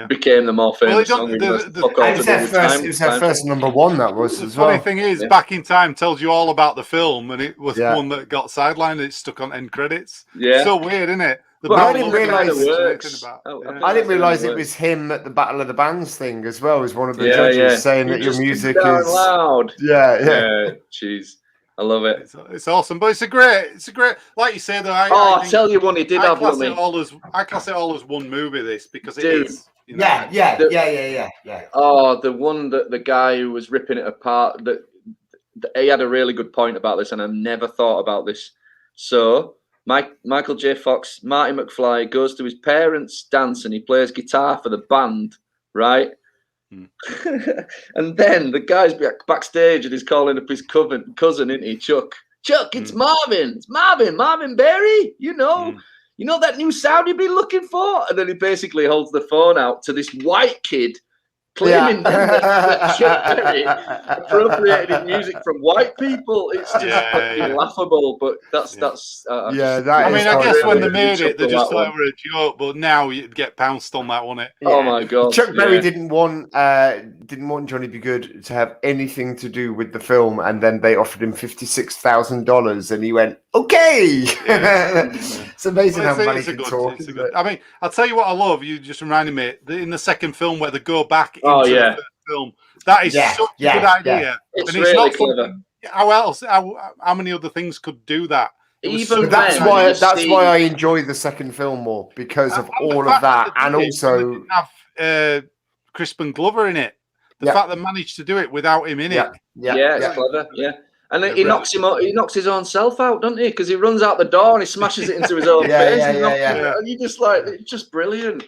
became the more famous song. It was their first number 1, that was as well. The funny thing is, Back in Time tells you all about the film, and it was one that got sidelined and it's stuck on end credits. Yeah. So weird, isn't it? I didn't realise it was him at the Battle of the Bands thing as well, as one of the judges saying that your music is loud. Yeah. Jeez. I love it. It's awesome, but it's a great, like you say though. I tell you one, he did have one. I class it all as one movie, this, because it is. You know, yeah. Oh, the one that the guy who was ripping it apart, that he had a really good point about this, and I never thought about this. So Michael J. Fox, Marty McFly, goes to his parents' dance and he plays guitar for the band, right? And then the guy's backstage and he's calling up his cousin, isn't he? Chuck, it's Marvin. It's Marvin Berry. You know that new sound you've been looking for? And then he basically holds the phone out to this white kid claiming that Chuck Berry appropriated his music from white people. It's just fucking laughable, but that's I guess when they made it, they just thought it was a joke, but now you'd get pounced on that, wouldn't it? Oh my god! Chuck Berry didn't want Johnny B. Good to have anything to do with the film, and then they offered him $56,000, and he went, "Okay." It's amazing how money can talk. I mean, I'll tell you what I love. You just reminded me in the second film where they go back into the first film. That is such a good idea. Yeah. It's really clever. How many other things could do that? That's why I enjoy the second film more, because of all of that, and also have Crispin Glover in it. the fact they managed to do it without him in it. Yeah, it's clever. Yeah. And then he knocks his own self out, doesn't he? Because he runs out the door and he smashes it into his own face. And you just like, it's just brilliant.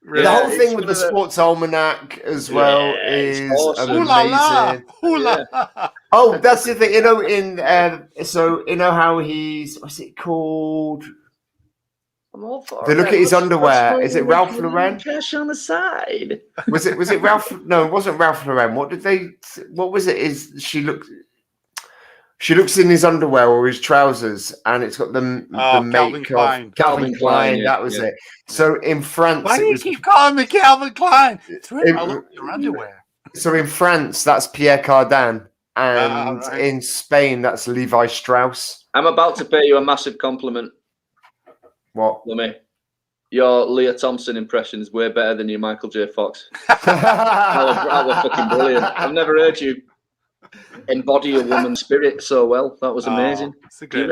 The whole thing with the sports almanac as well is awesome. amazing. Ooh la la. Oh, that's the thing. You know, so you know how what's it called? I'm all for They look at his underwear. Is it Ralph Lauren? Cash on the side. Was it Ralph? No, it wasn't Ralph Lauren. What was it? She looks in his underwear or his trousers, and it's got the Calvin Klein. Calvin Klein. That was it. So in France, why do you keep calling me Calvin Klein? It's really I look at your underwear. So in France, that's Pierre Cardin, and in Spain, that's Levi Strauss. I'm about to pay you a massive compliment. What? Lummy, your Leah Thompson impression is way better than your Michael J. Fox. That was fucking brilliant. I've never heard you embody a woman's spirit so well. That was amazing. It's a great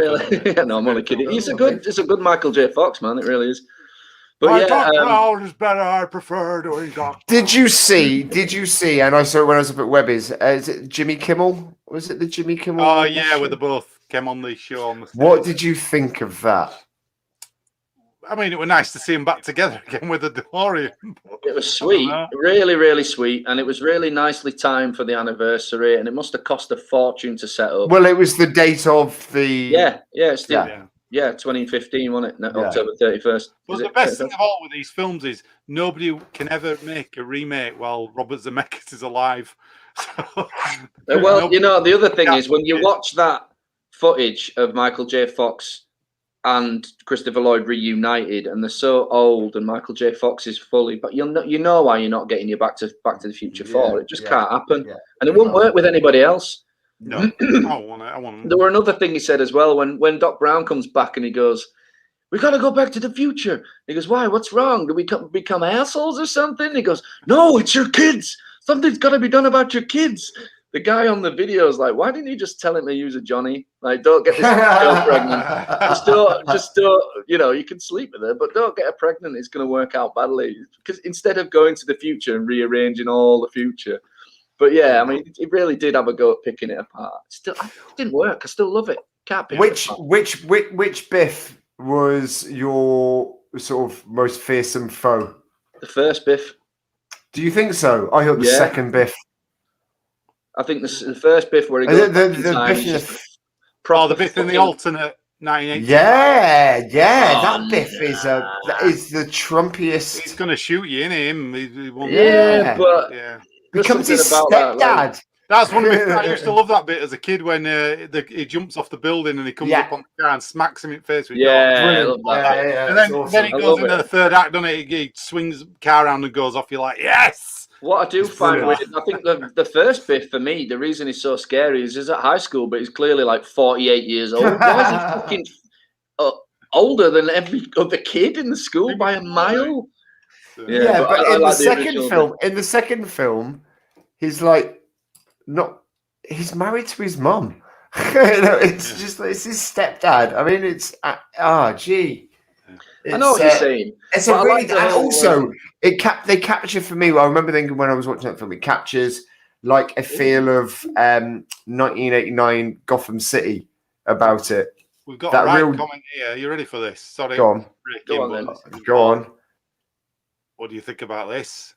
no, I'm only kidding. It's a good Michael J. Fox, man. It really is. But I thought Brown is better. I prefer doing Doc. Did you see? And I saw it when I was up at Webby's. Is it Jimmy Kimmel? Was it the Jimmy Kimmel? Oh yeah, where they both came on the show. What did you think of that? I mean, it was nice to see them back together again with the DeLorean. It was sweet, really, really sweet, and it was really nicely timed for the anniversary. And it must have cost a fortune to set up. Well, it was the date of the 2015, wasn't it? October 31st. Well, the best thing of all with these films is nobody can ever make a remake while Robert Zemeckis is alive. Well, you know, the other thing is when you watch that footage of Michael J. Fox and Christopher Lloyd reunited, and they're so old, and Michael J. Fox is fully, but you know why you're not getting you Back to the Future 4. It just can't happen, and it won't work with anybody else. No, I want. There were another thing he said as well when Doc Brown comes back and he goes, "We got to go back to the future." He goes, "Why? What's wrong? Do we become assholes or something?" He goes, "No, it's your kids. Something's got to be done about your kids." The guy on the video is like, "Why didn't you just tell him to use a Johnny? Like, don't get this girl pregnant. Just don't, you know, you can sleep with her, but don't get her pregnant. It's going to work out badly." Because instead of going to the future and rearranging all the future, but yeah, I mean, it really did have a go at picking it apart. Still, it didn't work. I still love it. Can't pick it apart. Which Biff was your sort of most fearsome foe? The first Biff. Do you think so? I thought the second Biff. I think the first Biff where he goes the Biff in the alternate 1980. Yeah, that Biff is the Trumpiest. He's going to shoot you, in him. Becomes his stepdad. That's one of my. I used to love that bit as a kid when he jumps off the building and he comes up on the car and smacks him in the face with I love that. And then it goes into the third act, doesn't it? He swings the car around and goes off. You're like, yes. What I do find weird, I think the first Biff for me, the reason he's so scary is he's at high school, but he's clearly like 48 years old. Why is he fucking older than every other kid in the school by a mile? But in the second film, he's like he's married to his mum. It's just it's his stepdad. I mean, it's I know what you're saying. It's a really, and also they capture for me. Well, I remember thinking when I was watching that film, it captures like a feel of 1989 Gotham City about it. We've got that a real comment here. Are you ready for this? Sorry, go on. Go on. What do you think about this?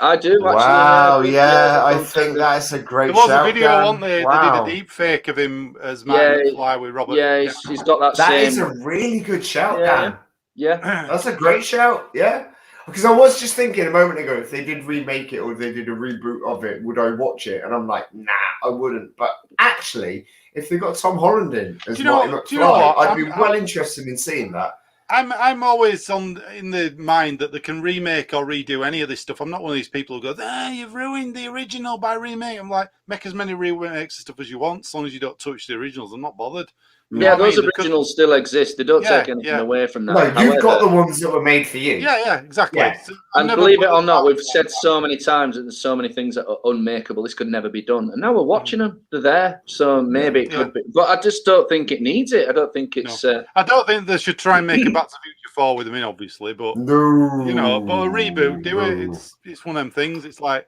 I do. Actually, wow, I think that's a great. There was a video, wasn't there? Wow. They did a deep fake of him as Martin McFly with Robert. Yeah, he's got that. That is a really good shout, Dan. Yeah, that's a great shout. Yeah, because I was just thinking a moment ago, if they did remake it or if they did a reboot of it, would I watch it? And I'm like, nah, I wouldn't. But actually, if they got Tom Holland in as Martin McFly, I'd be well interested in seeing that. I'm always in the mind that they can remake or redo any of this stuff. I'm not one of these people who go, you've ruined the original by remake. I'm like, make as many remakes of stuff as you want, as long as you don't touch the originals. I'm not bothered. Yeah, those originals still exist. They don't take anything away from that. No, you've got the ones that were made for you. Yeah, exactly. Yeah. So and believe it or not, we've said so many times that there's so many things that are unmakeable. This could never be done. And now we're watching them. They're there. So maybe it could be. But I just don't think it needs it. I don't think it's... I don't think they should try and make a Back to the Future 4 with them in, obviously. But, no. but a reboot, do it. It's one of them things. It's like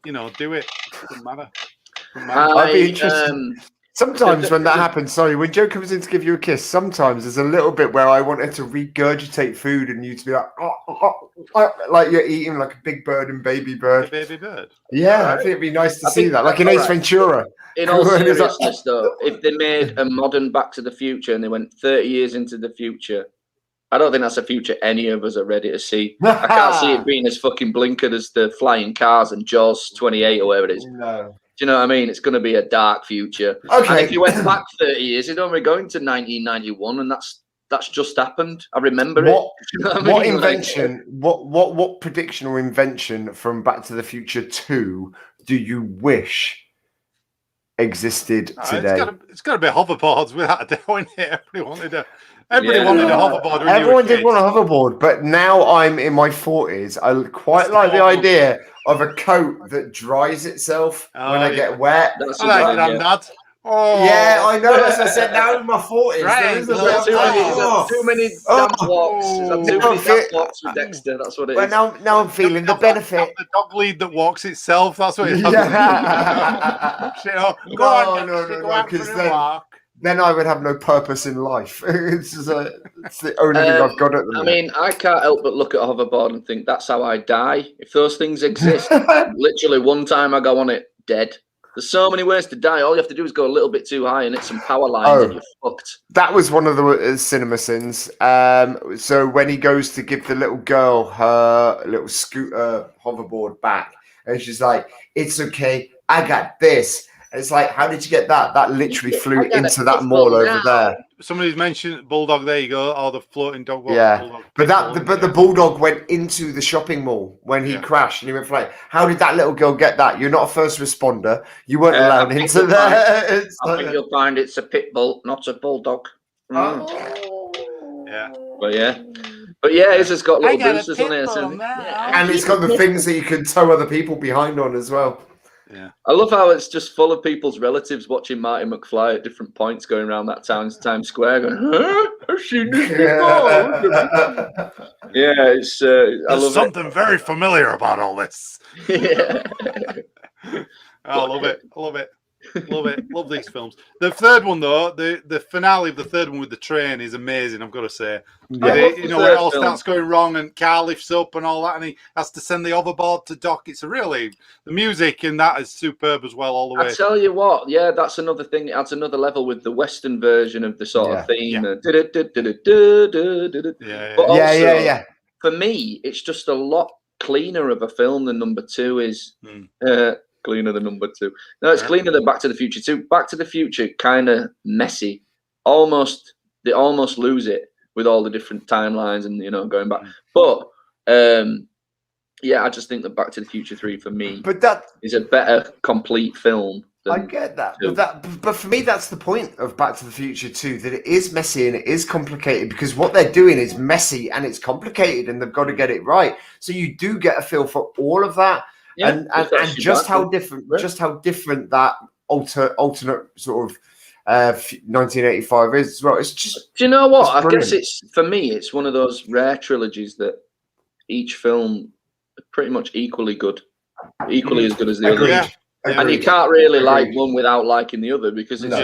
do it. Doesn't matter. I'd be interested. Sometimes when that happens, when Joe comes in to give you a kiss, sometimes there's a little bit where I want her to regurgitate food and you to be like you're eating like a big bird and baby bird. A baby bird. Yeah, I think it'd be nice to see that, like in Ace Ventura. In all seriousness, though, if they made a modern Back to the Future and they went 30 years into the future, I don't think that's a future any of us are ready to see. I can't see it being as fucking blinkered as the flying cars and Jaws 28 or whatever it is. No. Do you know what I mean? It's going to be a dark future. Okay. And if you went back 30 years, you'd only going to 1991, and that's just happened. I remember it. You know what invention? What prediction or invention from Back to the Future 2 do you wish existed today? It's got to be hoverboards without a doubt. In it, everybody wanted a hoverboard. Everyone did want a hoverboard, but now I'm in my 40s. I quite like the idea of a coat that dries itself when I get wet. That's Granddad. Oh. Yeah, I know. As I said, now in my 40s, there is too many damp walks. Too many damp walks with Dexter. That's what it is. Well, now I'm feeling the benefit. The dog lead that walks itself. That's what it is. Yeah. Go on, because then I would have no purpose in life. It's the only thing I've got at the minute. I mean, I can't help but look at a hoverboard and think that's how I die. If those things exist, literally one time I go on it, dead. There's so many ways to die. All you have to do is go a little bit too high and hit some power lines and you're fucked. That was one of the cinema sins. So when he goes to give the little girl her little scooter hoverboard back, and she's like, "It's okay, I got this." And it's like, how did you get that? That literally flew into that mall over there. Somebody's mentioned Bulldog. There you go. Or the floating dog. Yeah, but the Bulldog went into the shopping mall when he crashed, and he went flying. How did that little girl get that? You're not a first responder. You weren't allowed into there. I think you'll find it's a pit bull, not a bulldog. Yeah. But his has got little boosters on it, and it's got the things that you can tow other people behind on as well. Yeah, I love how it's just full of people's relatives watching Marty McFly at different points going around that Times Square going, huh? I've seen this before. It's I love something very familiar about all this. Yeah. I love it. Love these films. The third one though, the finale of the third one with the train is amazing, I've got to say. It all starts going wrong and car lifts up and all that, and he has to send the hoverboard to dock. It's the music in that is superb as well all the way. I tell you what, that's another thing. It adds another level with the Western version of the sort of theme. Yeah. For me, it's just a lot cleaner of a film than number 2 is. Cleaner than number 2. No, it's cleaner than Back to the Future 2. Back to the Future, kind of messy. They almost lose it with all the different timelines and going back. But I just think that Back to the Future 3 for me is a better complete film. I get that. But for me, that's the point of Back to the Future 2, that it is messy and it is complicated, because what they're doing is messy and it's complicated and they've got to get it right. So you do get a feel for all of that. Yeah, and just how different that alternate sort of 1985 is as well. It's just. Do you know what? I guess for me, it's one of those rare trilogies that each film is pretty much equally good, equally as good as the other. Yeah. And you can't really like one without liking the other because it's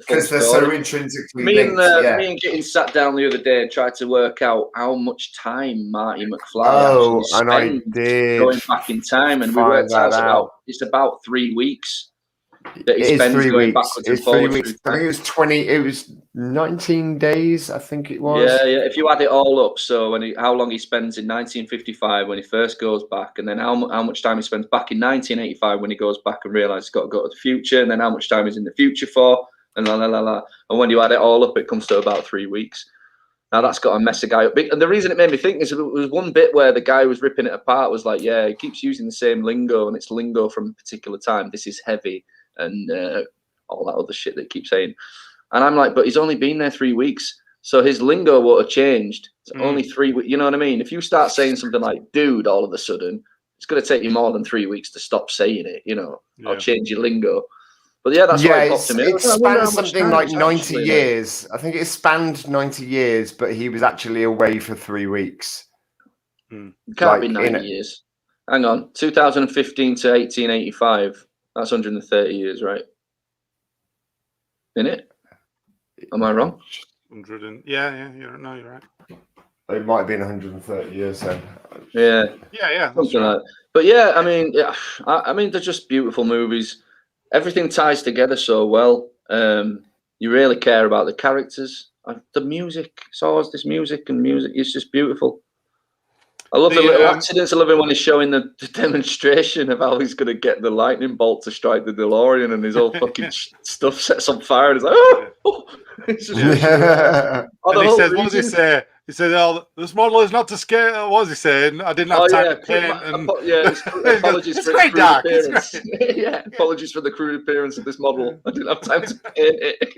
because they're so intrinsically linked. Me and Gittins sat down the other day and tried to work out how much time Marty McFly actually spent going back in time, and we worked out it's about 3 weeks that he spends going backwards and forwards. I think it was 20. It was 19 days. I think it was. Yeah. If you add it all up, so how long he spends in 1955 when he first goes back, and then how much time he spends back in 1985 when he goes back and realizes he's got to go to the future, and then how much time he's in the future for. And and when you add it all up, it comes to about 3 weeks. Now that's got to mess a guy up. And the reason it made me think is it was one bit where the guy who was ripping it apart was like, "Yeah, he keeps using the same lingo, and it's lingo from a particular time. This is heavy and all that other shit they keep saying." And I'm like, "But he's only been there 3 weeks, so his lingo would have changed. It's only 3 weeks. You know what I mean? If you start saying something like 'dude' all of a sudden, it's going to take you more than 3 weeks to stop saying it. Or change your lingo." But that's why it popped to me. It spanned something like 90 years. I think it spanned 90 years, but he was actually away for 3 weeks. It can't be 90 years. hang on, 2015 to 1885. That's 130 years, right? In it? Am I wrong? 100 and you're right. It might have been 130 years then. Yeah. Yeah. Something like that. But yeah, I mean, they're just beautiful movies. Everything ties together so well. You really care about the characters. The music, it's always this music. It's just beautiful. I love the little accidents. I love him when he's showing the demonstration of how he's going to get the lightning bolt to strike the DeLorean, and his whole fucking stuff sets on fire. And it's like, oh! It's just, and he says, what does he say? He said, "Oh, this model is not to scale." What was he saying? I didn't have time to paint. Apologies for the crude appearance. Yeah, apologies for the crude appearance of this model. I didn't have time to paint it.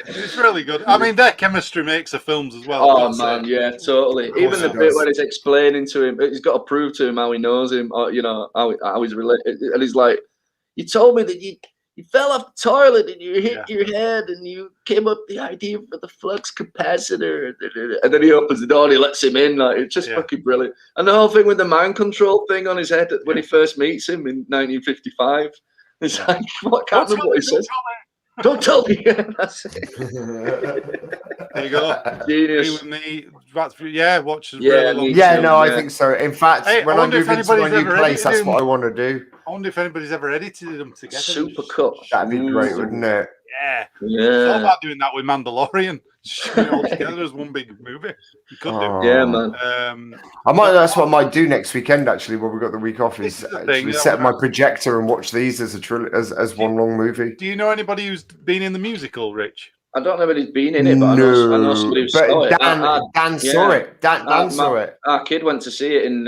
It's really good. I mean, their chemistry makes the films as well. Oh man, yeah, totally. Even the bit where he's explaining to him, he's got to prove to him how he knows him, or how he's related, and he's like, "You told me that you fell off the toilet and you hit your head and you came up with the idea for the flux capacitor." And then he opens the door and he lets him in. Like, it's just fucking brilliant. And the whole thing with the mind control thing on his head when he first meets him in 1955. It's like, what can't remember what he says. Don't tell me. That's it. There you go. Genius. With me. Watch. I think so. In fact, when I move into my new place, that's what I want to do. I wonder if anybody's ever edited them together. Super cut. That'd be great, wouldn't it? Yeah. I thought about doing that with Mandalorian. Shooting it all together as one big movie. You could do. Yeah, man. That's what I might do next weekend. Actually, when we got the week off, is set my projector and watch these as as one long movie. Do you know anybody who's been in the musical, Rich? I don't know if he's been in it, but I know somebody who saw it. Dan saw it. Dan saw it. Our kid went to see it in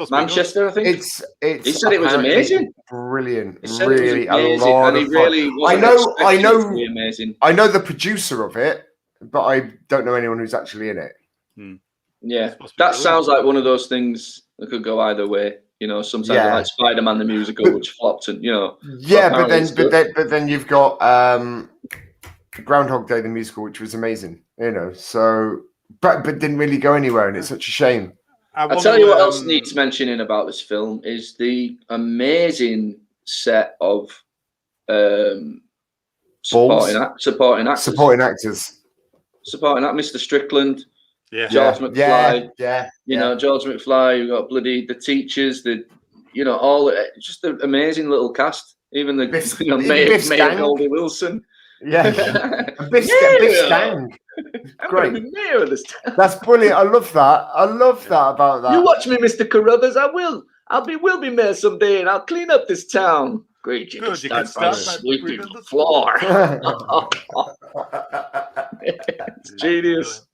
Manchester, I think. He said it was amazing. Brilliant. Really, a lot of fun. I know the producer of it, but I don't know anyone who's actually in it. Yeah, that sounds like one of those things that could go either way. Sometimes like Spider-Man the musical, which flopped, and but then you've got Groundhog Day the musical, which was amazing. So but didn't really go anywhere, and it's such a shame. I'll tell you what else needs mentioning about this film is the amazing set of supporting actors. Supporting actors. Mr. Strickland, George McFly. George McFly. You got the teachers. Just an amazing little cast. Even the May Goldie Wilson. Yeah, Biff Stang. Great. That's brilliant. I love that. About that. You watch me, Mr. Carruthers. I will. We'll be mayor someday, and I'll clean up this town. Great. You can start by sweeping the floor. It's genius.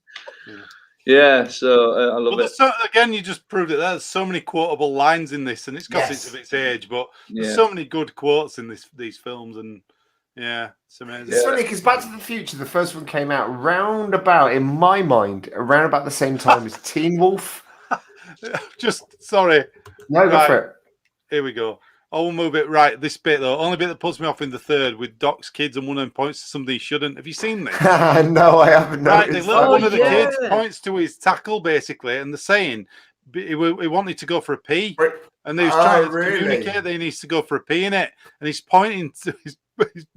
Yeah, so I love it. Again, you just proved it. There's so many quotable lines in this, and it's because it's of its age, but there's so many good quotes in these films, and it's amazing. It's funny because Back to the Future, the first one came out around about the same time as Teen Wolf. Sorry. No, go for it. Here we go. I'll move it right. This bit though, only bit that puts me off in the third with Doc's kids and one of them points to somebody he shouldn't. Have you seen this? No, I haven't. Right, one of the kids points to his tackle basically, and they're saying he wanted to go for a pee, and he's trying to communicate that he needs to go for a pee in it, and he's pointing to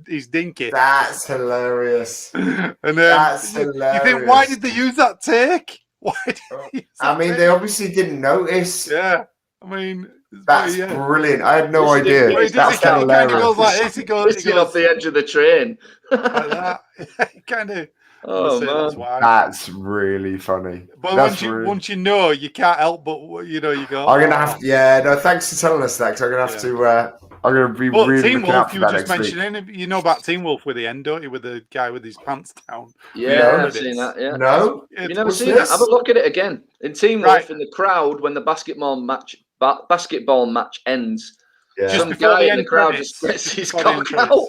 his dinky. That's hilarious. And that's hilarious. You think, why did they use that take? They obviously didn't notice. Yeah, I mean. That's brilliant. I had no idea. That's hilarious. Kind of goes like this. He goes off the edge of the train. Like that. Kind of. Oh man, that's really funny. But once you know, you can't help but you go. I'm gonna have to. Yeah, no. Thanks for telling us that. Cause I'm gonna have to. I'm gonna be really Teen looking out Wolf, for you that were just next week. mentioning. You know about Teen Wolf with the end, don't you? With the guy with his pants down. Yeah, I've seen that. Yeah. No, you never seen that. Have a look at it again. In Teen Wolf, in the crowd, when the basketball match ends, some guy in the crowd just gets his cock out.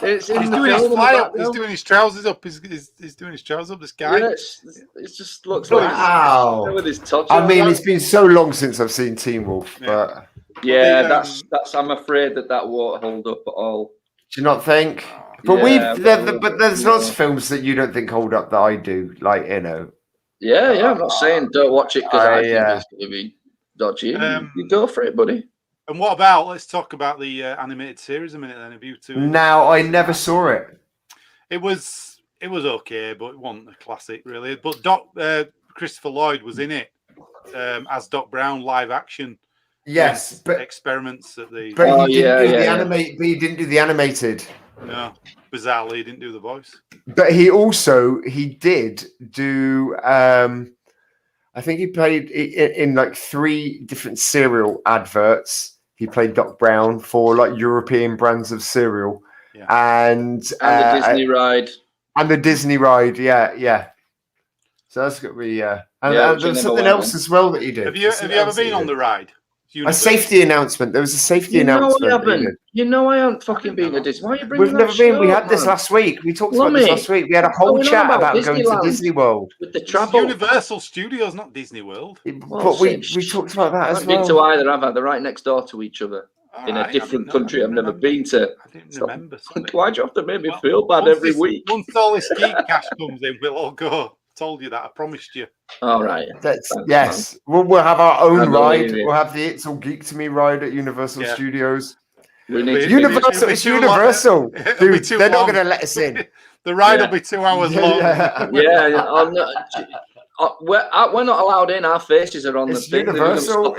He's doing his trousers up. He's doing his trousers up. This guy. Yeah, it just looks like with his touch. I mean, it's been so long since I've seen Teen Wolf, but that's. I'm afraid that won't hold up at all. Do you not think? But but there's lots of films that you don't think hold up that I do, like Yeah, I'm not saying don't watch it because I think it's going to be dodgy. You go for it, buddy. And what about? Let's talk about the animated series a minute. Then, have you two? Now, I never saw it. It was okay, but it wasn't a classic, really. But Christopher Lloyd was in it as Doc Brown, live action. Yes, but experiments at the. But he didn't do the animated. No, bizarrely, he didn't do the voice. But he did do. I think he played in like 3 different cereal adverts. He played Doc Brown for like European brands of cereal, and the Disney ride. And the Disney ride, yeah. So that's got to be and there's something else as well that he did. Have you ever been on the ride? A safety announcement. There was a safety announcement. I haven't fucking been to Disney. Why are you bringing We've never been. We had this last week. We talked about this last week. We had a whole chat about going to Disney World. With the travel. Universal Studios, not Disney World. But we talked about that as well. I've been to either, have I? They're right next door to each other. In a different country I've never been to. I didn't remember. Why'd you have to make me feel bad every week? Once all this geek cash comes in, we'll all go. Told you that. I promised you. All right. Yes. We'll have our own ride. We'll have the It's All Geek to Me ride at Universal Studios. Universal. It's Universal. Dude, they're not going to let us in. The ride will be 2 hours long. We're not allowed in. Our faces are on the thing. Universal.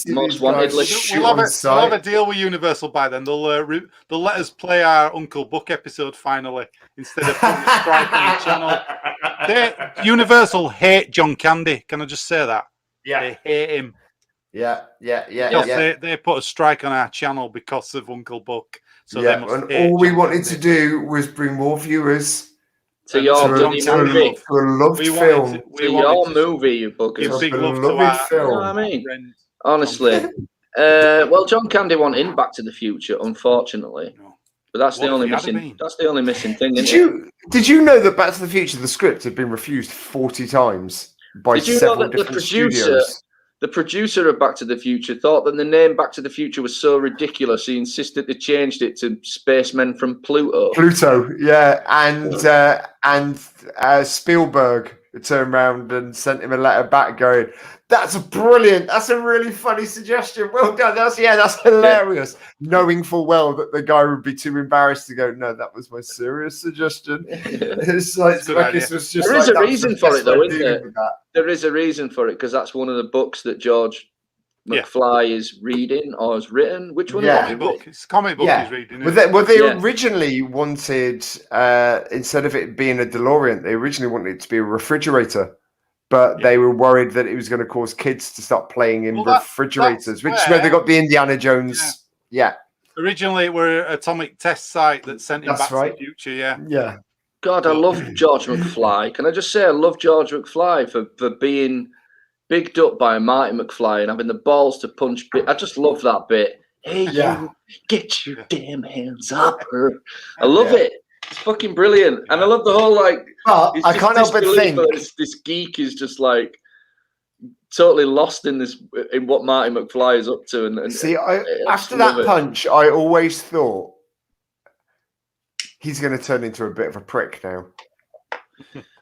Most wanted list. We'll have a deal with Universal by then. They'll let us play our Uncle Buck episode finally instead of putting a strike on the channel. Universal hate John Candy. Can I just say that? Yeah. They hate him. Yeah. They put a strike on our channel because of Uncle Buck. So they must all we wanted to do was bring more viewers. To your movie. To a loved film. Your movie, you fuckers. Give big love to our film. You know what I mean? Honestly. Well, John Candy went in Back to the Future, unfortunately. But that's the only missing thing. Did you know that Back to the Future, the script had been refused 40 times by several different studios? The producer of Back to the Future thought that the name Back to the Future was so ridiculous, he insisted they changed it to Spacemen from Pluto. And Spielberg turned around and sent him a letter back going, that's a really funny suggestion. Well done. That's hilarious. Knowing full well that the guy would be too embarrassed to go, no, that was my serious suggestion. It's like, there is a reason for it, though, isn't there? There is a reason for it, because that's one of the books that George McFly is reading or has written. Which one? It's a comic book he's reading. They originally wanted, instead of it being a DeLorean, they originally wanted it to be a refrigerator. But they were worried that it was going to cause kids to start playing in refrigerators, which is where they got the Indiana Jones. Yeah. Originally, it were an atomic test site that sent him back to the future. Yeah. God, I love George McFly. Can I just say I love George McFly for being bigged up by Marty McFly and having the balls to punch. I just love that bit. Hey, you get your damn hands up her. I love it. It's fucking brilliant, and I love the whole I can't help but think this geek is just like totally lost in what Marty McFly is up to. And see, after that punch, I always thought he's going to turn into a bit of a prick now.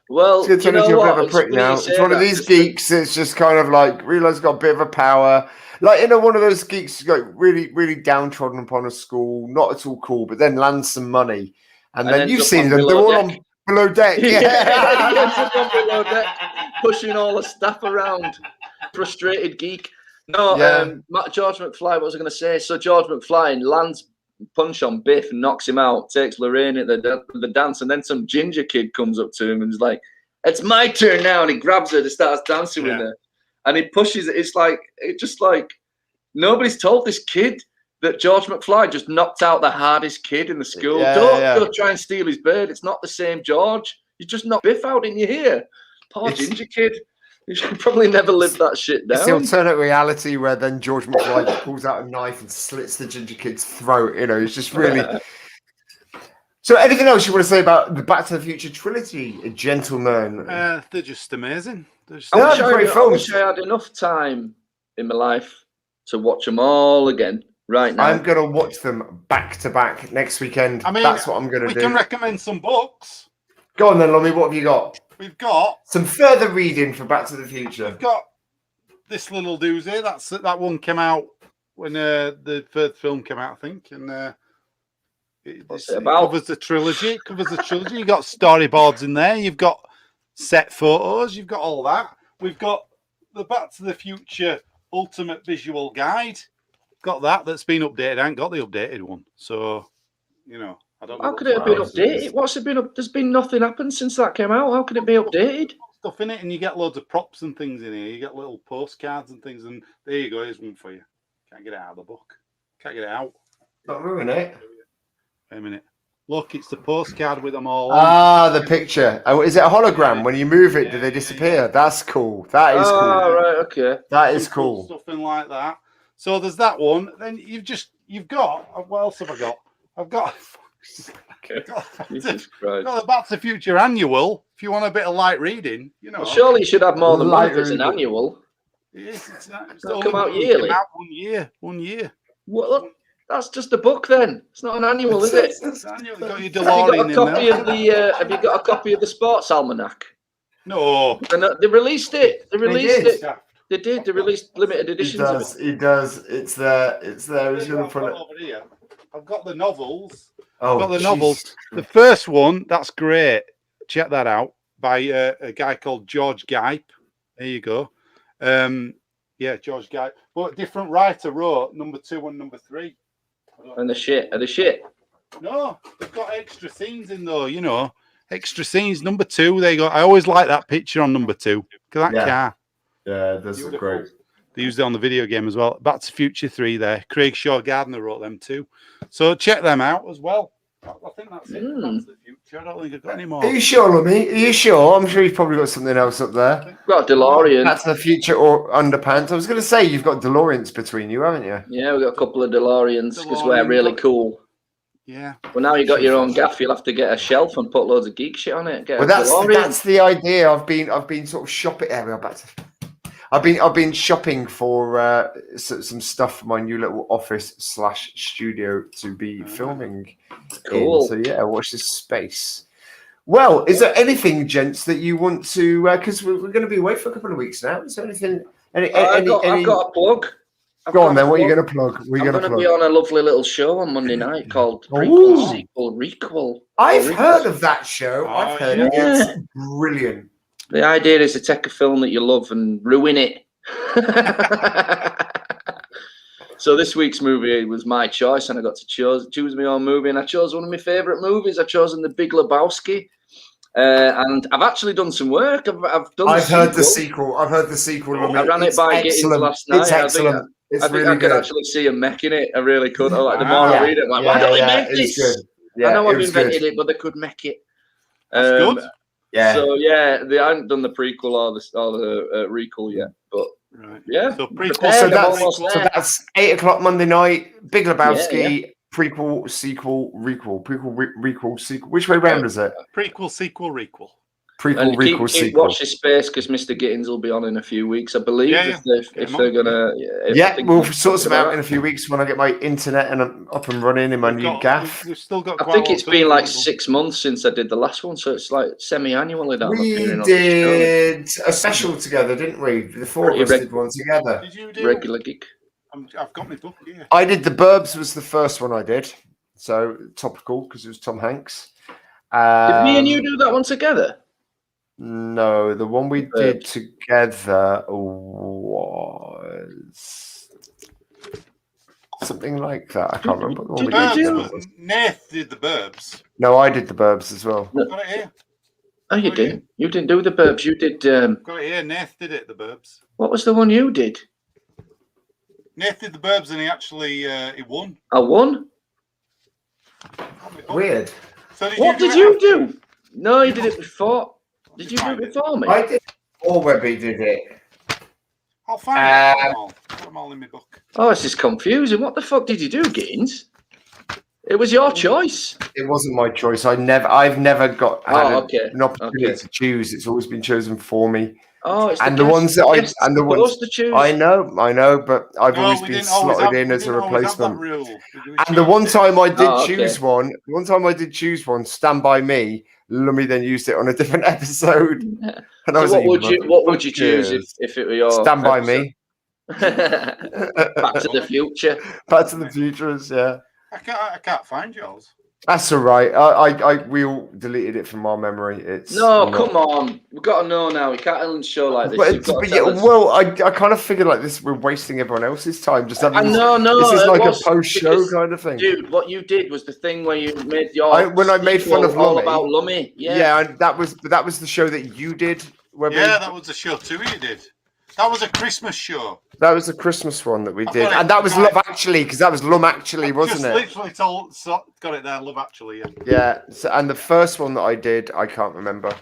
Well, he's going to turn into a bit of a prick now. It's one of these geeks. It's just kind of like realize got a bit of a power. Like, one of those geeks who got really, really downtrodden upon a school, not at all cool, but then lands some money. And then you've seen them, they're all on below deck. Below deck, pushing all the stuff around. Frustrated geek. No, George McFly, what was I going to say? So George McFly lands punch on Biff and knocks him out, takes Lorraine at the dance, and then some ginger kid comes up to him and is like, it's my turn now. And he grabs her and starts dancing with her. And he pushes it. It's just like, nobody's told this kid that George McFly just knocked out the hardest kid in the school. Don't go try and steal his bird. It's not the same George. You just knocked Biff out in your ear. Poor ginger kid. You should probably never live that shit down. It's the alternate reality where then George McFly pulls out a knife and slits the ginger kid's throat. It's just really... So anything else you want to say about the Back to the Future trilogy, gentlemen? They're just amazing. I wish I had enough time in my life to watch them all again. Right now, I'm going to watch them back to back next weekend. I mean, that's what I'm going to do. We can recommend some books. Go on then, Lummy. What have you got? We've got Some further reading for Back to the Future. We've got this little doozy. That one came out when the third film came out, I think, and it covers the trilogy. You got storyboards in there. You've got set photos. You've got all that. We've got the Back to the Future Ultimate Visual Guide. Got that. That's been updated. I ain't got the updated one, so I don't know. How could it have been updated? What's it been up? There's been nothing happened since that came out. How could it be updated? Stuff in it, and you get loads of props and things in here. You get little postcards and things, and there you go. Here's one for you. Can't get it out of the book. Can't get it out. Not ruin it. Wait a minute. Look, it's the postcard with them all. Ah, the picture. Oh, is it a hologram? When you move it, do they disappear? That's cool. That is cool. Right, okay. That is cool. Something like that. So there's that one. Then you've got. What else have I got? I've got the Back to the Future annual. If you want a bit of light reading, Well, surely you should have more than one as an annual. Yes, it's come out yearly. 1 year. What? That's just a book then. It's not an annual, is it? It's annual. You got your DeLorean Have you got a copy of the Sports Almanac? No. They released it. They released it. They did. They released limited editions. It does. It's there. It's there. It's going to put it over here. I've got the novels. Oh, I've got the novels. The first one, that's great. Check that out by a guy called George Gipe. There you go. Yeah, George Gipe. But a different writer wrote number 2 and number 3. And the shit. Are they shit? No, they've got extra scenes in though. Extra scenes. Number 2. There you go. I always like that picture on number 2 because that car. Yeah, that's great. They used it on the video game as well. Back to Future 3 there. Craig Shaw Gardner wrote them too. So check them out as well. I think that's it. That's the future. I don't think I've got any more. Are you sure, Lummy? Are you sure? I'm sure you've probably got something else up there. You've got a DeLorean. Back to the Future or Underpants. I was going to say you've got DeLoreans between you, haven't you? Yeah, we've got a couple of DeLoreans because we're really cool. Yeah. Well, now you got your own gaff. You'll have to get a shelf and put loads of geek shit on it. Well, that's the idea. I've been sort of shopping. I've been shopping for some stuff for my new little office/studio to be filming. Cool. In. So yeah, watch this space. Well, is there anything, gents, that you want to? Because we're going to be away for a couple of weeks now. Is there anything? I've got a plug. Go on then. What are you going to plug? I'm going to be on a lovely little show on Monday night called Prequel, Sequel, Requel. I've heard of that show. I've heard it. It's brilliant. The idea is to take a film that you love and ruin it. So this week's movie was my choice, and I got to choose my own movie, and I chose one of my favourite movies. I've chosen The Big Lebowski, and I've actually done some work. I've heard the sequel. I ran it by Gittins last night. It's excellent. I think I could actually see him making it. I really could. The more I read it, I'm like, why don't we make this? I know I've invented it, but they could make it. That's good. Yeah. So they haven't done the prequel or the requel yet, but So prequel. So that's 8:00 Monday night. Big Lebowski. Prequel, sequel, requel. Prequel, sequel. Which way round is it? Prequel, sequel, requel. Prequel, requel, sequel. Watch this space because Mr. Gittins will be on in a few weeks, I believe. If they're gonna, we'll sort some out in a few weeks when I get my internet and I'm up and running in my new gaff. We've still got. I think it's been like 6 months since I did the last one, so it's like semi-annually. We did a special together, didn't we? The four of us did one together. Did you do regular geek? I've got my book here. I did The Burbs was the first one I did, so topical because it was Tom Hanks. Did me and you do that one together? No, the one we did together was something like that. I can't remember. Nath did The Burbs. No, I did The Burbs as well. I've got it here. Oh, you did? You didn't do The Burbs. You did. Got it here. Nath did it. The Burbs. What was the one you did? Nath did The Burbs, and he actually he won. I won. Weird. So what did you do? No, you did it before. Did you do it before me? I did. Or Webby did it. I'll find them all. Put them all in my book. Oh, this is confusing. What the fuck did you do, Gittins? It was your choice. It wasn't my choice. I've never got an opportunity to choose. It's always been chosen for me. Oh, it's and the ones that to choose. I know, but I've always been slotted in as a replacement. And the one time I did choose one, Stand By Me, Lummy then used it on a different episode. And I was what would you choose if it were your Stand By Me? Back to the Future. Back to the Future, yeah. I can't find yours. That's all right. We all deleted it from our memory. Come on. We've got to know now. We can't end a show like this. I kind of figured like this. We're wasting everyone else's time. Just having. This is like a post-show kind of thing. Dude, what you did was the thing where you made your. When I made fun of Lummy. About Lummy. Yeah. Yeah, and that was the show that you did. Yeah, that was the show too. You did. That was a Christmas show. That was the Christmas one that we did, and that was Love Actually, because that was Lumb Actually, wasn't it? Literally got it there, Love Actually. Yeah. Yeah. So, and the first one that I did, I can't remember.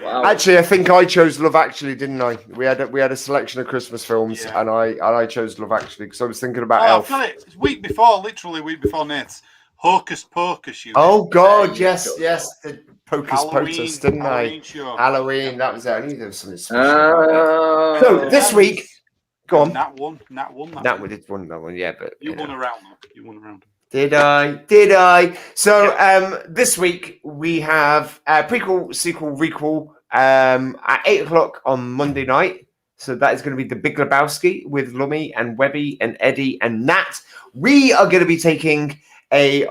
Wow. Actually, I think I chose Love Actually, didn't I? We had a selection of Christmas films, and I chose Love Actually because I was thinking about Elf. I've got it. Literally week before Nate's Hocus Pocus. Oh God, yes. The Pocus Halloween, Potus, didn't Halloween I? show. Halloween, that was it. I knew there was something special. So this week, go on. Nat won. We did won that one, yeah, but you won a round. You won a round. Did I? So this week we have prequel, sequel, requel at 8:00 on Monday night. So that is going to be The Big Lebowski with Lummy and Webby and Eddie and Nat. We are going to be taking a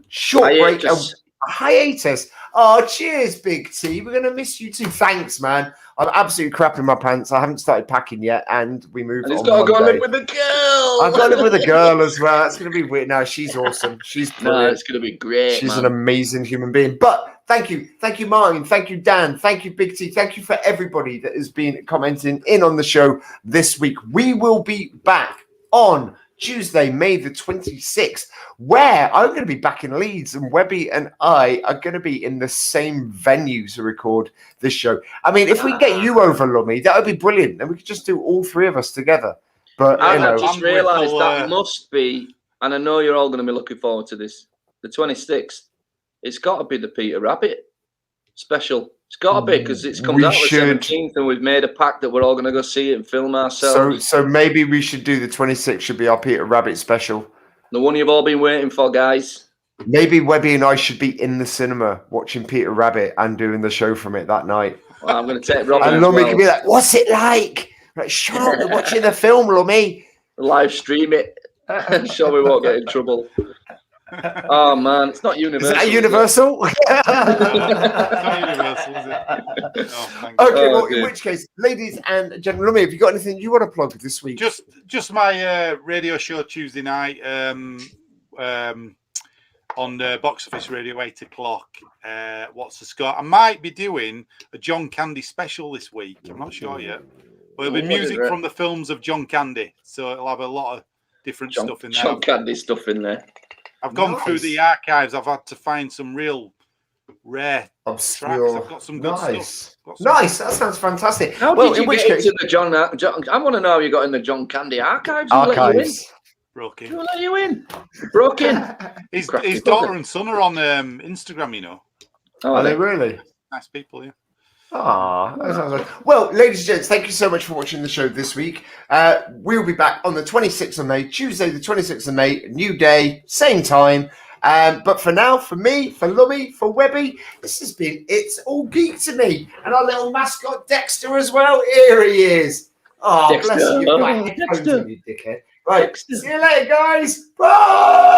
short break, a hiatus. Oh, cheers, Big T. We're going to miss you too. Thanks, man. I'm absolutely crapping my pants. I haven't started packing yet, and we moved on. He's got to go live with the girl. I've got to live with a girl as well. That's going to be weird. No, she's awesome. She's brilliant. It's going to be great. She's an amazing human being. But thank you, Martin. Thank you, Dan. Thank you, Big T. Thank you for everybody that has been commenting in on the show this week. We will be back on Tuesday, May the 26th, where I'm going to be back in Leeds, and Webby and I are going to be in the same venue to record this show. I mean, if we get you over, Lummy, that would be brilliant, and we could just do all three of us together. But I just realised that must be, and I know you're all going to be looking forward to this, the 26th. It's got to be the Peter Rabbit special. It's got to be, because it's comes out on the 17th, and we've made a pact that we're all going to go see it and film ourselves. So maybe we should do the 26th. Should be our Peter Rabbit special. The one you've all been waiting for, guys. Maybe Webby and I should be in the cinema watching Peter Rabbit and doing the show from it that night. Well, I'm going to take Robin. And Lummy can be like, "What's it like?" Like, shut up! We're watching the film, Lummy. Live stream it. Sure, we won't get in trouble. Oh man, it's not Universal. Is that Universal? It's not Universal, is it? Well, in which case, ladies and gentlemen, Lummy, have you got anything you want to plug this week? Just my radio show Tuesday night on Box Office Radio, 8:00. What's the score? I might be doing a John Candy special this week. I'm not sure yet, but it'll be music from the films of John Candy, so it'll have a lot of different stuff in there. John Candy stuff in there. I've gone through the archives. I've had to find some real rare obscure tracks. I've got some good stuff. Nice. That sounds fantastic. How did you get into the John? I want to know how you got in the John Candy archives. Broke in. Who let you in? Broke in. His daughter and son are on Instagram, you know. Oh, are they really? Nice people, yeah. Well, ladies and gents, thank you so much for watching the show this week. We'll be back on the 26th of May, Tuesday, the 26th of May, new day, same time. But for now, for me, for Lummy, for Webby, this has been It's All Geek to Me. And our little mascot, Dexter, as well. Here he is. Oh, Dexter. Bless you. You've got headphones on, you dickhead. Right, Dexter. See you later, guys. Bye.